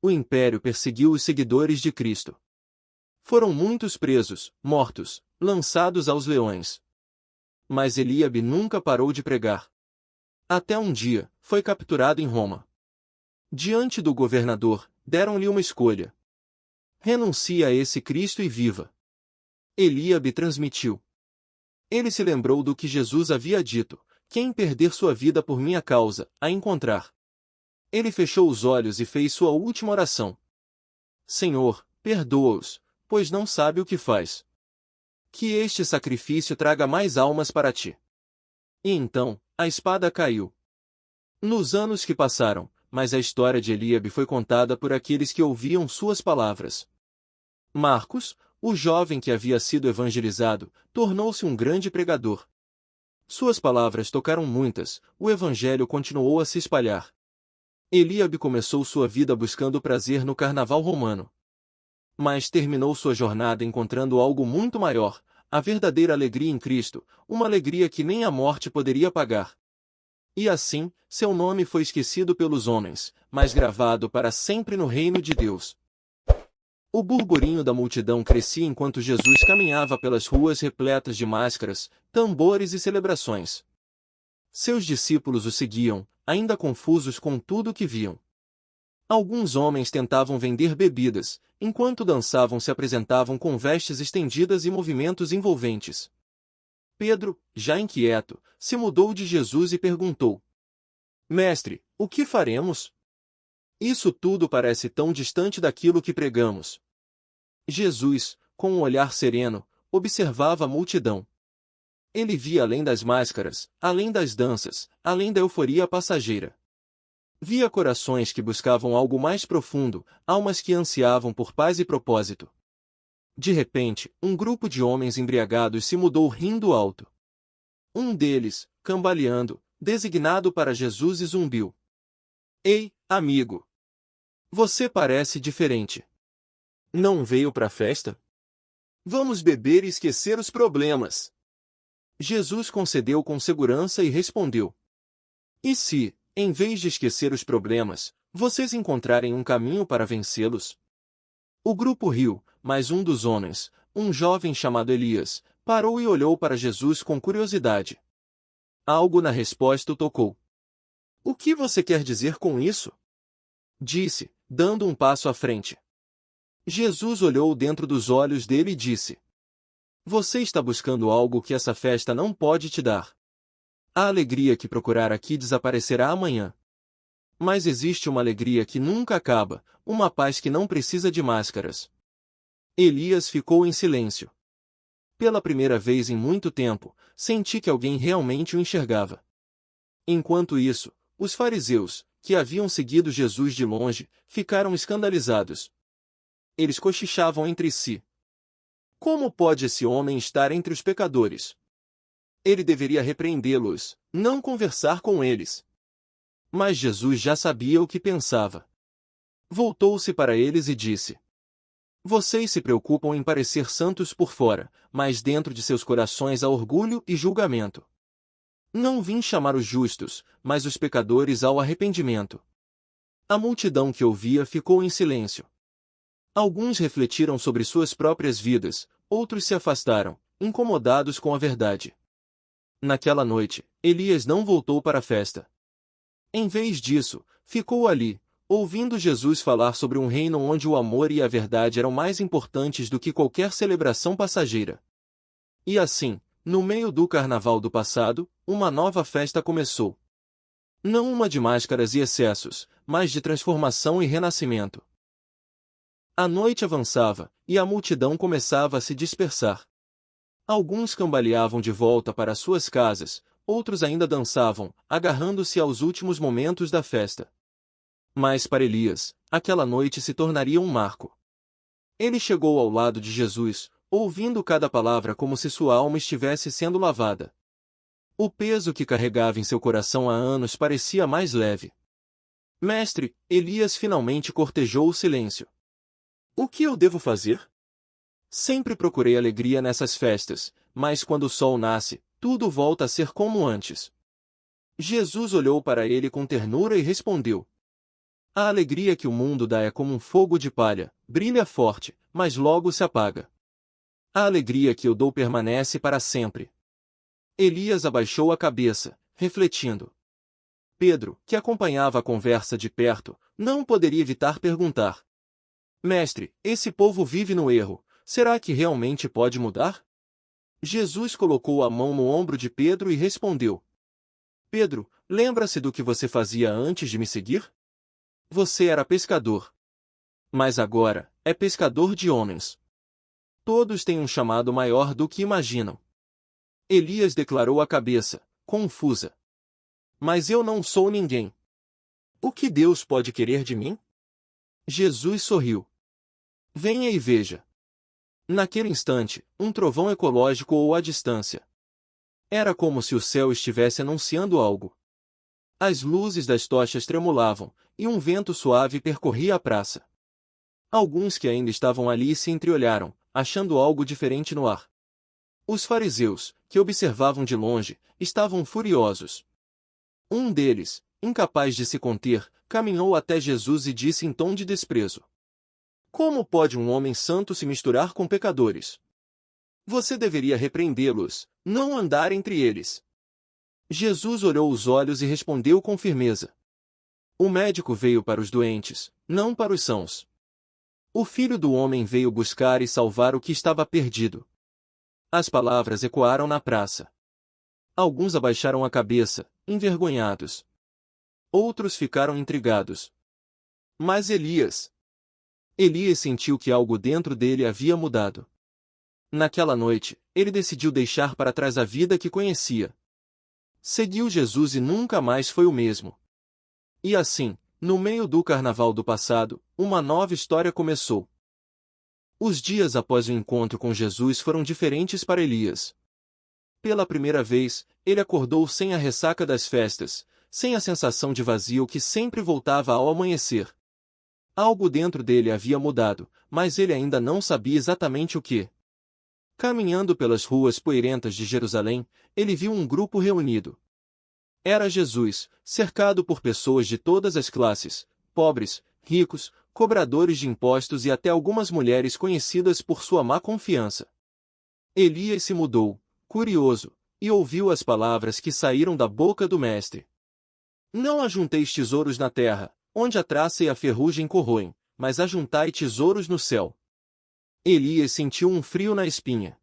O império perseguiu os seguidores de Cristo. Foram muitos presos, mortos, lançados aos leões. Mas Eliabe nunca parou de pregar. Até um dia, foi capturado em Roma. Diante do governador, deram-lhe uma escolha. Renuncie a esse Cristo e viva. Eliabe transmitiu. Ele se lembrou do que Jesus havia dito: quem perder sua vida por minha causa, a encontrar. Ele fechou os olhos e fez sua última oração. Senhor, perdoa-os, pois não sabe o que faz. Que este sacrifício traga mais almas para ti. E então, a espada caiu. Nos anos que passaram, mas a história de Eliabe foi contada por aqueles que ouviam suas palavras. Marcos, o jovem que havia sido evangelizado, tornou-se um grande pregador. Suas palavras tocaram muitas, o evangelho continuou a se espalhar. Eliabe começou sua vida buscando prazer no carnaval romano. Mas terminou sua jornada encontrando algo muito maior, a verdadeira alegria em Cristo, uma alegria que nem a morte poderia pagar. E assim, seu nome foi esquecido pelos homens, mas gravado para sempre no reino de Deus. O burburinho da multidão crescia enquanto Jesus caminhava pelas ruas repletas de máscaras, tambores e celebrações. Seus discípulos o seguiam, ainda confusos com tudo o que viam. Alguns homens tentavam vender bebidas, enquanto dançavam se apresentavam com vestes estendidas e movimentos envolventes. Pedro, já inquieto, se mudou de Jesus e perguntou: Mestre, o que faremos? Isso tudo parece tão distante daquilo que pregamos. Jesus, com um olhar sereno, observava a multidão. Ele via além das máscaras, além das danças, além da euforia passageira. Via corações que buscavam algo mais profundo, almas que ansiavam por paz e propósito. De repente, um grupo de homens embriagados se mudou rindo alto. Um deles, cambaleando, designado para Jesus, e zumbiu: Ei, amigo! Você parece diferente. Não veio para a festa? Vamos beber e esquecer os problemas. Jesus concedeu com segurança e respondeu: E se, em vez de esquecer os problemas, vocês encontrarem um caminho para vencê-los? O grupo riu, mas um dos homens, um jovem chamado Elias, parou e olhou para Jesus com curiosidade. Algo na resposta o tocou. O que você quer dizer com isso? Disse, dando um passo à frente. Jesus olhou dentro dos olhos dele e disse: Você está buscando algo que essa festa não pode te dar. A alegria que procurar aqui desaparecerá amanhã. Mas existe uma alegria que nunca acaba, uma paz que não precisa de máscaras. Elias ficou em silêncio. Pela primeira vez em muito tempo, senti que alguém realmente o enxergava. Enquanto isso, os fariseus, que haviam seguido Jesus de longe, ficaram escandalizados. Eles cochichavam entre si: Como pode esse homem estar entre os pecadores? Ele deveria repreendê-los, não conversar com eles. Mas Jesus já sabia o que pensava. Voltou-se para eles e disse: Vocês se preocupam em parecer santos por fora, mas dentro de seus corações há orgulho e julgamento. Não vim chamar os justos, mas os pecadores ao arrependimento. A multidão que ouvia ficou em silêncio. Alguns refletiram sobre suas próprias vidas, outros se afastaram, incomodados com a verdade. Naquela noite, Elias não voltou para a festa. Em vez disso, ficou ali, ouvindo Jesus falar sobre um reino onde o amor e a verdade eram mais importantes do que qualquer celebração passageira. E assim, no meio do carnaval do passado, uma nova festa começou. Não uma de máscaras e excessos, mas de transformação e renascimento. A noite avançava, e a multidão começava a se dispersar. Alguns cambaleavam de volta para suas casas, outros ainda dançavam, agarrando-se aos últimos momentos da festa. Mas para Elias, aquela noite se tornaria um marco. Ele chegou ao lado de Jesus, ouvindo cada palavra como se sua alma estivesse sendo lavada. O peso que carregava em seu coração há anos parecia mais leve. Mestre, Elias finalmente cortejou o silêncio. O que eu devo fazer? Sempre procurei alegria nessas festas, mas quando o sol nasce, tudo volta a ser como antes. Jesus olhou para ele com ternura e respondeu: a alegria que o mundo dá é como um fogo de palha, brilha forte, mas logo se apaga. A alegria que eu dou permanece para sempre. Elias abaixou a cabeça, refletindo. Pedro, que acompanhava a conversa de perto, não poderia evitar perguntar: Mestre, esse povo vive no erro, será que realmente pode mudar? Jesus colocou a mão no ombro de Pedro e respondeu: Pedro, lembra-se do que você fazia antes de me seguir? Você era pescador. Mas agora, é pescador de homens. Todos têm um chamado maior do que imaginam. Elias declarou a cabeça, confusa. Mas eu não sou ninguém. O que Deus pode querer de mim? Jesus sorriu. Venha e veja. Naquele instante, um trovão ecológico ou à distância. Era como se o céu estivesse anunciando algo. As luzes das tochas tremulavam, e um vento suave percorria a praça. Alguns que ainda estavam ali se entreolharam, achando algo diferente no ar. Os fariseus, que observavam de longe, estavam furiosos. Um deles, incapaz de se conter, caminhou até Jesus e disse em tom de desprezo: Como pode um homem santo se misturar com pecadores? Você deveria repreendê-los, não andar entre eles. Jesus olhou os olhos e respondeu com firmeza: O médico veio para os doentes, não para os sãos. O Filho do Homem veio buscar e salvar o que estava perdido. As palavras ecoaram na praça. Alguns abaixaram a cabeça, envergonhados. Outros ficaram intrigados. Mas Elias sentiu que algo dentro dele havia mudado. Naquela noite, ele decidiu deixar para trás a vida que conhecia. Seguiu Jesus e nunca mais foi o mesmo. E assim, no meio do carnaval do passado, uma nova história começou. Os dias após o encontro com Jesus foram diferentes para Elias. Pela primeira vez, ele acordou sem a ressaca das festas, sem a sensação de vazio que sempre voltava ao amanhecer. Algo dentro dele havia mudado, mas ele ainda não sabia exatamente o que. Caminhando pelas ruas poeirentas de Jerusalém, ele viu um grupo reunido. Era Jesus, cercado por pessoas de todas as classes, pobres, ricos, cobradores de impostos e até algumas mulheres conhecidas por sua má confiança. Elias se mudou, curioso, e ouviu as palavras que saíram da boca do Mestre. Não ajunteis tesouros na terra, onde a traça e a ferrugem corroem, mas ajuntai tesouros no céu. Elias sentiu um frio na espinha.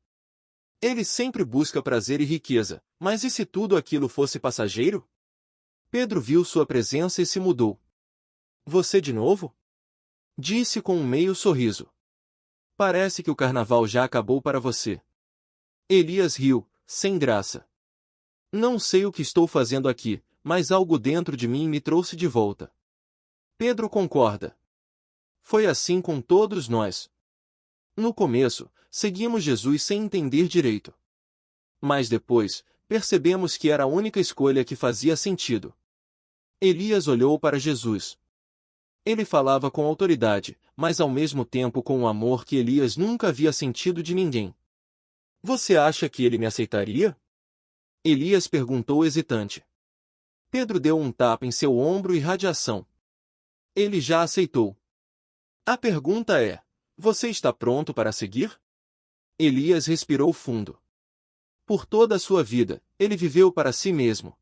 Ele sempre busca prazer e riqueza, mas e se tudo aquilo fosse passageiro? Pedro viu sua presença e se mudou. Você de novo? Disse com um meio sorriso. Parece que o carnaval já acabou para você. Elias riu, sem graça. Não sei o que estou fazendo aqui, mas algo dentro de mim me trouxe de volta. Pedro concorda. Foi assim com todos nós. No começo, seguimos Jesus sem entender direito. Mas depois, percebemos que era a única escolha que fazia sentido. Elias olhou para Jesus. Ele falava com autoridade, mas ao mesmo tempo com um amor que Elias nunca havia sentido de ninguém. Você acha que ele me aceitaria? Elias perguntou hesitante. Pedro deu um tapa em seu ombro e radiação. Ele já aceitou. A pergunta é: você está pronto para seguir? Elias respirou fundo. Por toda a sua vida, ele viveu para si mesmo.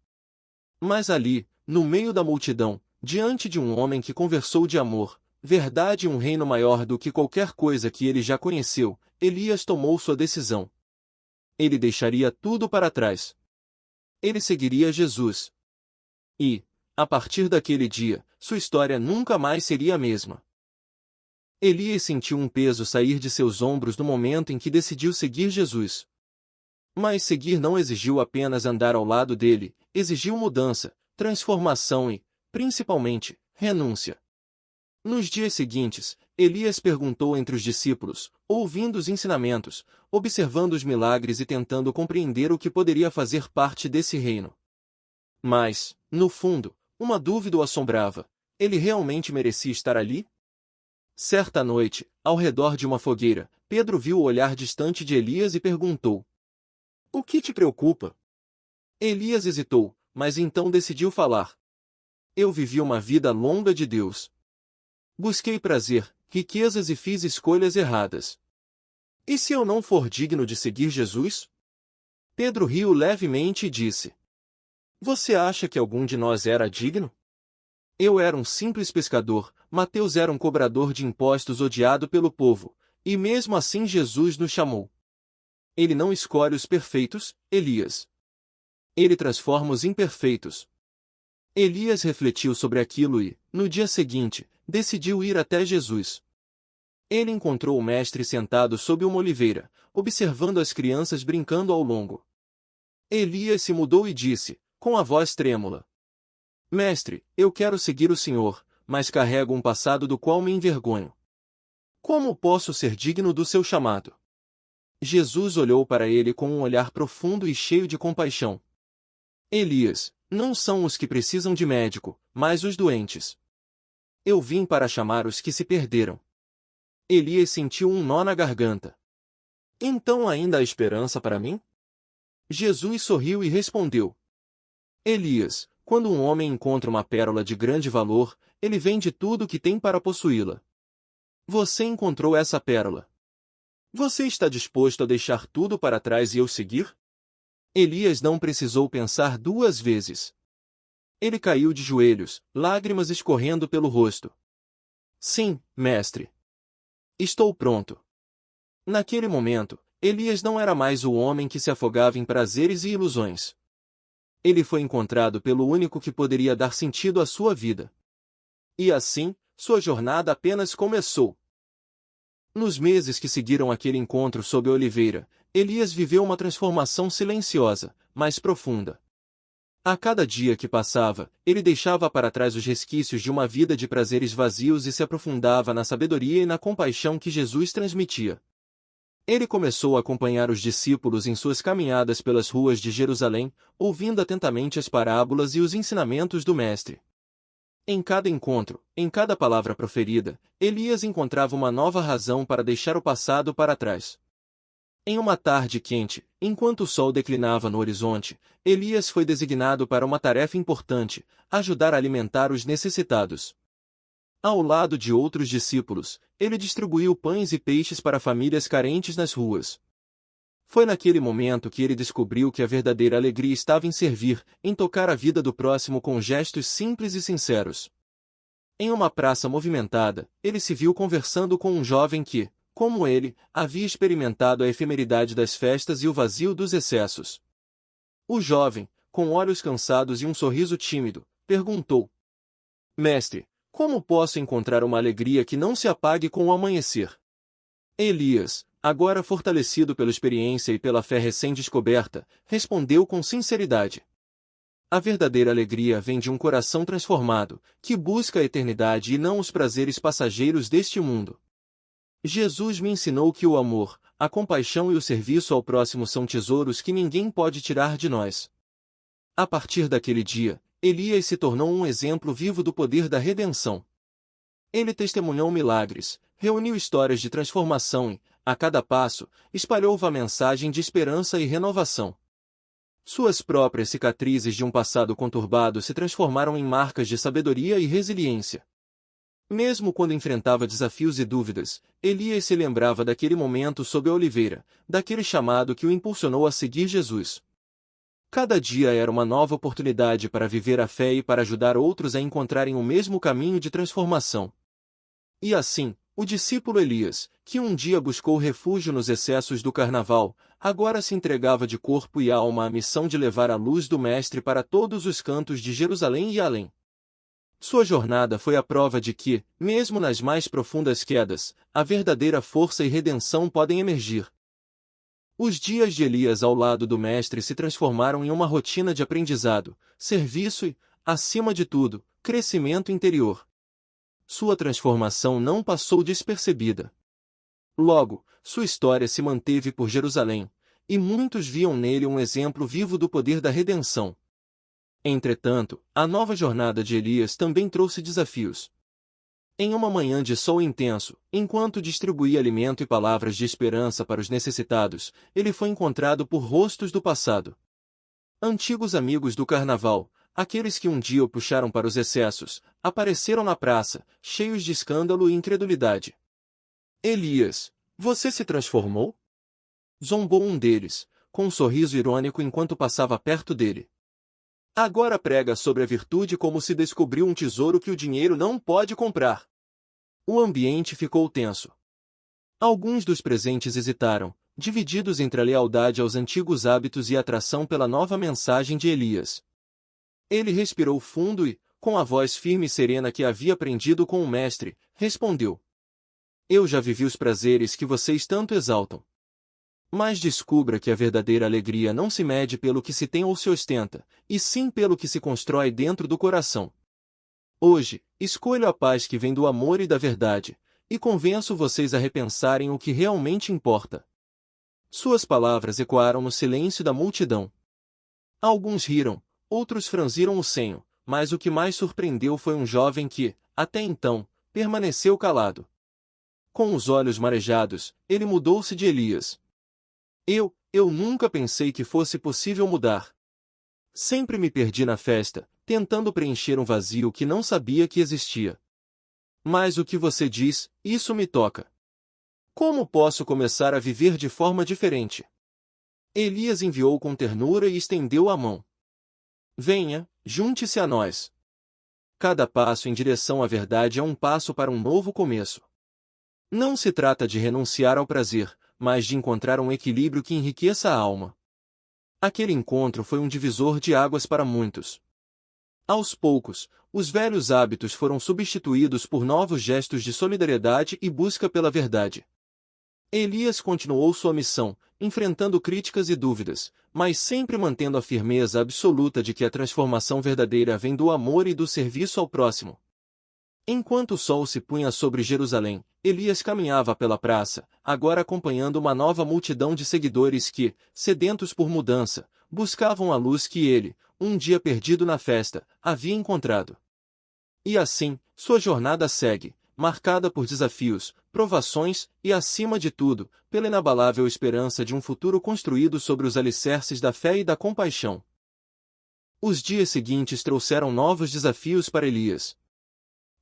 Mas ali, no meio da multidão, diante de um homem que conversou de amor, verdade e um reino maior do que qualquer coisa que ele já conheceu, Elias tomou sua decisão. Ele deixaria tudo para trás. Ele seguiria Jesus. E, a partir daquele dia, sua história nunca mais seria a mesma. Elias sentiu um peso sair de seus ombros no momento em que decidiu seguir Jesus. Mas seguir não exigiu apenas andar ao lado dele, exigiu mudança, transformação e, principalmente, renúncia. Nos dias seguintes, Elias perguntou entre os discípulos, ouvindo os ensinamentos, observando os milagres e tentando compreender o que poderia fazer parte desse reino. Mas, no fundo, uma dúvida o assombrava: ele realmente merecia estar ali? Certa noite, ao redor de uma fogueira, Pedro viu o olhar distante de Elias e perguntou: "O que te preocupa?" Elias hesitou, mas então decidiu falar: "Eu vivi uma vida longa de Deus. Busquei prazer, riquezas e fiz escolhas erradas. E se eu não for digno de seguir Jesus?" Pedro riu levemente e disse: "Você acha que algum de nós era digno? Eu era um simples pescador, Mateus era um cobrador de impostos odiado pelo povo, e mesmo assim Jesus nos chamou. Ele não escolhe os perfeitos, Elias. Ele transforma os imperfeitos." Elias refletiu sobre aquilo e, no dia seguinte, decidiu ir até Jesus. Ele encontrou o mestre sentado sob uma oliveira, observando as crianças brincando ao longo. Elias se mudou e disse, com a voz trêmula: "Mestre, eu quero seguir o Senhor, mas carrego um passado do qual me envergonho. Como posso ser digno do seu chamado?" Jesus olhou para ele com um olhar profundo e cheio de compaixão. "Elias, não são os que precisam de médico, mas os doentes. Eu vim para chamar os que se perderam." Elias sentiu um nó na garganta. "Então ainda há esperança para mim?" Jesus sorriu e respondeu: "Elias, quando um homem encontra uma pérola de grande valor, ele vende tudo o que tem para possuí-la. Você encontrou essa pérola. Você está disposto a deixar tudo para trás e eu seguir?" Elias não precisou pensar duas vezes. Ele caiu de joelhos, lágrimas escorrendo pelo rosto. "Sim, mestre. Estou pronto." Naquele momento, Elias não era mais o homem que se afogava em prazeres e ilusões. Ele foi encontrado pelo único que poderia dar sentido à sua vida. E assim, sua jornada apenas começou. Nos meses que seguiram aquele encontro sob a oliveira, Elias viveu uma transformação silenciosa, mas profunda. A cada dia que passava, ele deixava para trás os resquícios de uma vida de prazeres vazios e se aprofundava na sabedoria e na compaixão que Jesus transmitia. Ele começou a acompanhar os discípulos em suas caminhadas pelas ruas de Jerusalém, ouvindo atentamente as parábolas e os ensinamentos do Mestre. Em cada encontro, em cada palavra proferida, Elias encontrava uma nova razão para deixar o passado para trás. Em uma tarde quente, enquanto o sol declinava no horizonte, Elias foi designado para uma tarefa importante: ajudar a alimentar os necessitados. Ao lado de outros discípulos, ele distribuiu pães e peixes para famílias carentes nas ruas. Foi naquele momento que ele descobriu que a verdadeira alegria estava em servir, em tocar a vida do próximo com gestos simples e sinceros. Em uma praça movimentada, ele se viu conversando com um jovem que, como ele, havia experimentado a efemeridade das festas e o vazio dos excessos. O jovem, com olhos cansados e um sorriso tímido, perguntou: "Mestre, como posso encontrar uma alegria que não se apague com o amanhecer?" Elias, agora fortalecido pela experiência e pela fé recém-descoberta, respondeu com sinceridade: "A verdadeira alegria vem de um coração transformado, que busca a eternidade e não os prazeres passageiros deste mundo. Jesus me ensinou que o amor, a compaixão e o serviço ao próximo são tesouros que ninguém pode tirar de nós." A partir daquele dia, Elias se tornou um exemplo vivo do poder da redenção. Ele testemunhou milagres, reuniu histórias de transformação e, a cada passo, espalhou uma mensagem de esperança e renovação. Suas próprias cicatrizes de um passado conturbado se transformaram em marcas de sabedoria e resiliência. Mesmo quando enfrentava desafios e dúvidas, Elias se lembrava daquele momento sob a oliveira, daquele chamado que o impulsionou a seguir Jesus. Cada dia era uma nova oportunidade para viver a fé e para ajudar outros a encontrarem o mesmo caminho de transformação. E assim, o discípulo Elias, que um dia buscou refúgio nos excessos do carnaval, agora se entregava de corpo e alma à missão de levar a luz do Mestre para todos os cantos de Jerusalém e além. Sua jornada foi a prova de que, mesmo nas mais profundas quedas, a verdadeira força e redenção podem emergir. Os dias de Elias ao lado do mestre se transformaram em uma rotina de aprendizado, serviço e, acima de tudo, crescimento interior. Sua transformação não passou despercebida. Logo, sua história se manteve por Jerusalém, e muitos viam nele um exemplo vivo do poder da redenção. Entretanto, a nova jornada de Elias também trouxe desafios. Em uma manhã de sol intenso, enquanto distribuía alimento e palavras de esperança para os necessitados, ele foi encontrado por rostos do passado. Antigos amigos do carnaval, aqueles que um dia o puxaram para os excessos, apareceram na praça, cheios de escândalo e incredulidade. Elias, você se transformou? Zombou um deles, com um sorriso irônico enquanto passava perto dele. Agora prega sobre a virtude como se descobriu um tesouro que o dinheiro não pode comprar. O ambiente ficou tenso. Alguns dos presentes hesitaram, divididos entre a lealdade aos antigos hábitos e a atração pela nova mensagem de Elias. Ele respirou fundo e, com a voz firme e serena que havia aprendido com o mestre, respondeu: Eu já vivi os prazeres que vocês tanto exaltam. Mas descubra que a verdadeira alegria não se mede pelo que se tem ou se ostenta, e sim pelo que se constrói dentro do coração. Hoje, escolho a paz que vem do amor e da verdade, e convenço vocês a repensarem o que realmente importa. Suas palavras ecoaram no silêncio da multidão. Alguns riram, outros franziram o senho, mas o que mais surpreendeu foi um jovem que, até então, permaneceu calado. Com os olhos marejados, ele mudou-se de Elias. Eu nunca pensei que fosse possível mudar. Sempre me perdi na festa, tentando preencher um vazio que não sabia que existia. Mas o que você diz, isso me toca. Como posso começar a viver de forma diferente? Elias enviou com ternura e estendeu a mão. Venha, junte-se a nós. Cada passo em direção à verdade é um passo para um novo começo. Não se trata de renunciar ao prazer, mas de encontrar um equilíbrio que enriqueça a alma. Aquele encontro foi um divisor de águas para muitos. Aos poucos, os velhos hábitos foram substituídos por novos gestos de solidariedade e busca pela verdade. Elias continuou sua missão, enfrentando críticas e dúvidas, mas sempre mantendo a firmeza absoluta de que a transformação verdadeira vem do amor e do serviço ao próximo. Enquanto o sol se punha sobre Jerusalém, Elias caminhava pela praça, agora acompanhando uma nova multidão de seguidores que, sedentos por mudança, buscavam a luz que ele, um dia perdido na festa, havia encontrado. E assim, sua jornada segue, marcada por desafios, provações e, acima de tudo, pela inabalável esperança de um futuro construído sobre os alicerces da fé e da compaixão. Os dias seguintes trouxeram novos desafios para Elias.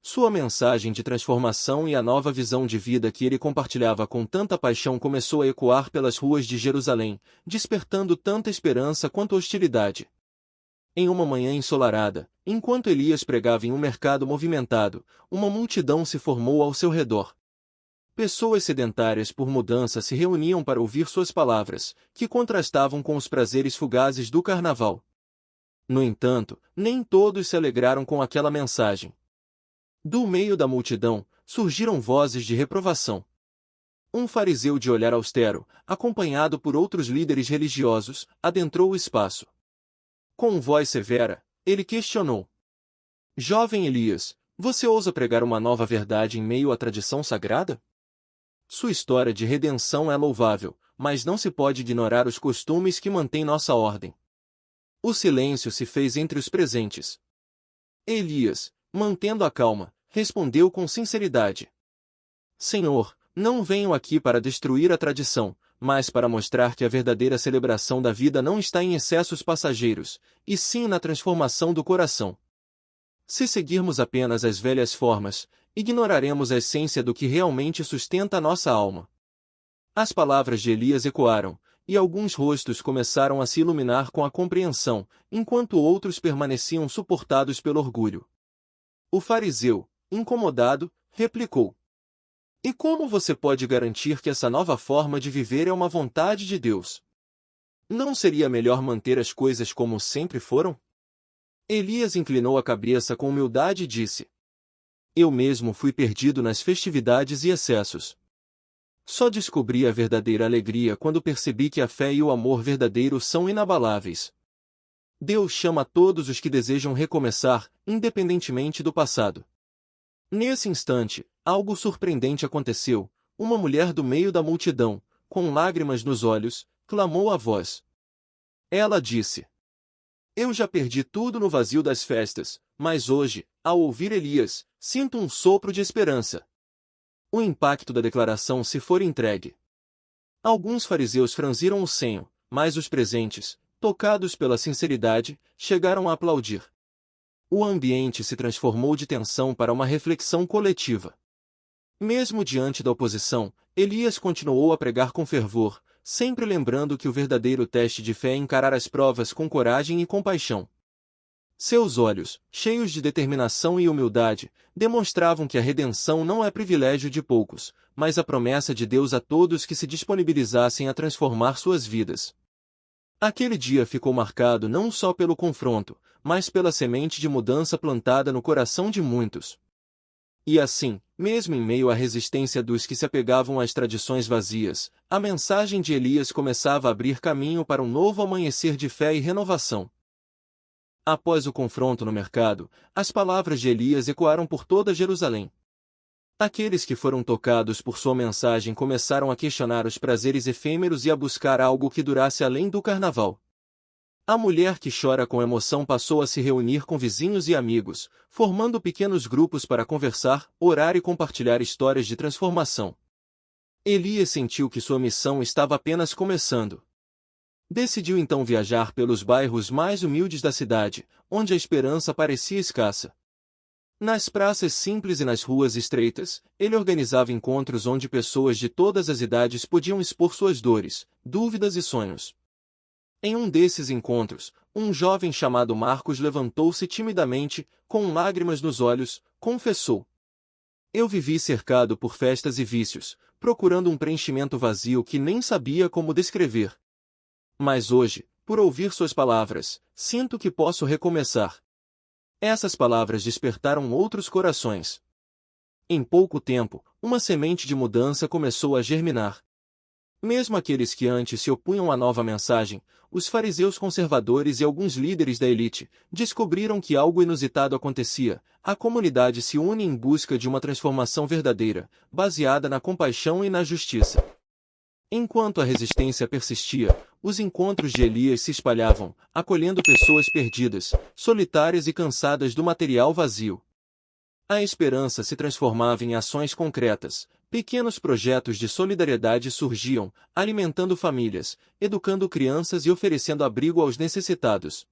Sua mensagem de transformação e a nova visão de vida que ele compartilhava com tanta paixão começou a ecoar pelas ruas de Jerusalém, despertando tanta esperança quanto hostilidade. Em uma manhã ensolarada, enquanto Elias pregava em um mercado movimentado, uma multidão se formou ao seu redor. Pessoas sedentárias por mudança se reuniam para ouvir suas palavras, que contrastavam com os prazeres fugazes do carnaval. No entanto, nem todos se alegraram com aquela mensagem. Do meio da multidão, surgiram vozes de reprovação. Um fariseu de olhar austero, acompanhado por outros líderes religiosos, adentrou o espaço. Com voz severa, ele questionou: Jovem Elias, você ousa pregar uma nova verdade em meio à tradição sagrada? Sua história de redenção é louvável, mas não se pode ignorar os costumes que mantêm nossa ordem. O silêncio se fez entre os presentes. Elias, mantendo a calma, respondeu com sinceridade: Senhor, não venho aqui para destruir a tradição, mas para mostrar que a verdadeira celebração da vida não está em excessos passageiros, e sim na transformação do coração. Se seguirmos apenas as velhas formas, ignoraremos a essência do que realmente sustenta a nossa alma. As palavras de Elias ecoaram, e alguns rostos começaram a se iluminar com a compreensão, enquanto outros permaneciam suportados pelo orgulho. O fariseu, incomodado, replicou: E como você pode garantir que essa nova forma de viver é uma vontade de Deus? Não seria melhor manter as coisas como sempre foram? Elias inclinou a cabeça com humildade e disse: Eu mesmo fui perdido nas festividades e excessos. Só descobri a verdadeira alegria quando percebi que a fé e o amor verdadeiro são inabaláveis. Deus chama todos os que desejam recomeçar, independentemente do passado. Nesse instante, algo surpreendente aconteceu. Uma mulher do meio da multidão, com lágrimas nos olhos, clamou a voz. Ela disse: Eu já perdi tudo no vazio das festas, mas hoje, ao ouvir Elias, sinto um sopro de esperança. O impacto da declaração se for entregue. Alguns fariseus franziram o senho, mas os presentes, tocados pela sinceridade, chegaram a aplaudir. O ambiente se transformou de tensão para uma reflexão coletiva. Mesmo diante da oposição, Elias continuou a pregar com fervor, sempre lembrando que o verdadeiro teste de fé é encarar as provas com coragem e compaixão. Seus olhos, cheios de determinação e humildade, demonstravam que a redenção não é privilégio de poucos, mas a promessa de Deus a todos que se disponibilizassem a transformar suas vidas. Aquele dia ficou marcado não só pelo confronto, mas pela semente de mudança plantada no coração de muitos. E assim, mesmo em meio à resistência dos que se apegavam às tradições vazias, a mensagem de Elias começava a abrir caminho para um novo amanhecer de fé e renovação. Após o confronto no mercado, as palavras de Elias ecoaram por toda Jerusalém. Aqueles que foram tocados por sua mensagem começaram a questionar os prazeres efêmeros e a buscar algo que durasse além do carnaval. A mulher que chora com emoção passou a se reunir com vizinhos e amigos, formando pequenos grupos para conversar, orar e compartilhar histórias de transformação. Elias sentiu que sua missão estava apenas começando. Decidiu então viajar pelos bairros mais humildes da cidade, onde a esperança parecia escassa. Nas praças simples e nas ruas estreitas, ele organizava encontros onde pessoas de todas as idades podiam expor suas dores, dúvidas e sonhos. Em um desses encontros, um jovem chamado Marcos levantou-se timidamente, com lágrimas nos olhos, confessou: Eu vivi cercado por festas e vícios, procurando um preenchimento vazio que nem sabia como descrever. Mas hoje, por ouvir suas palavras, sinto que posso recomeçar. Essas palavras despertaram outros corações. Em pouco tempo, uma semente de mudança começou a germinar. Mesmo aqueles que antes se opunham à nova mensagem, os fariseus conservadores e alguns líderes da elite, descobriram que algo inusitado acontecia. A comunidade se une em busca de uma transformação verdadeira, baseada na compaixão e na justiça. Enquanto a resistência persistia, os encontros de Elias se espalhavam, acolhendo pessoas perdidas, solitárias e cansadas do material vazio. A esperança se transformava em ações concretas. Pequenos projetos de solidariedade surgiam, alimentando famílias, educando crianças e oferecendo abrigo aos necessitados.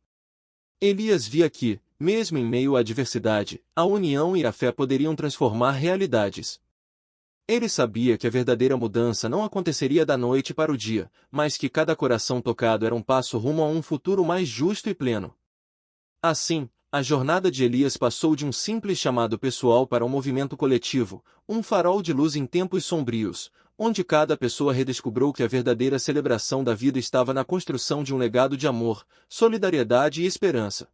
Elias via que, mesmo em meio à adversidade, a união e a fé poderiam transformar realidades. Ele sabia que a verdadeira mudança não aconteceria da noite para o dia, mas que cada coração tocado era um passo rumo a um futuro mais justo e pleno. Assim, a jornada de Elias passou de um simples chamado pessoal para um movimento coletivo, um farol de luz em tempos sombrios, onde cada pessoa redescobriu que a verdadeira celebração da vida estava na construção de um legado de amor, solidariedade e esperança.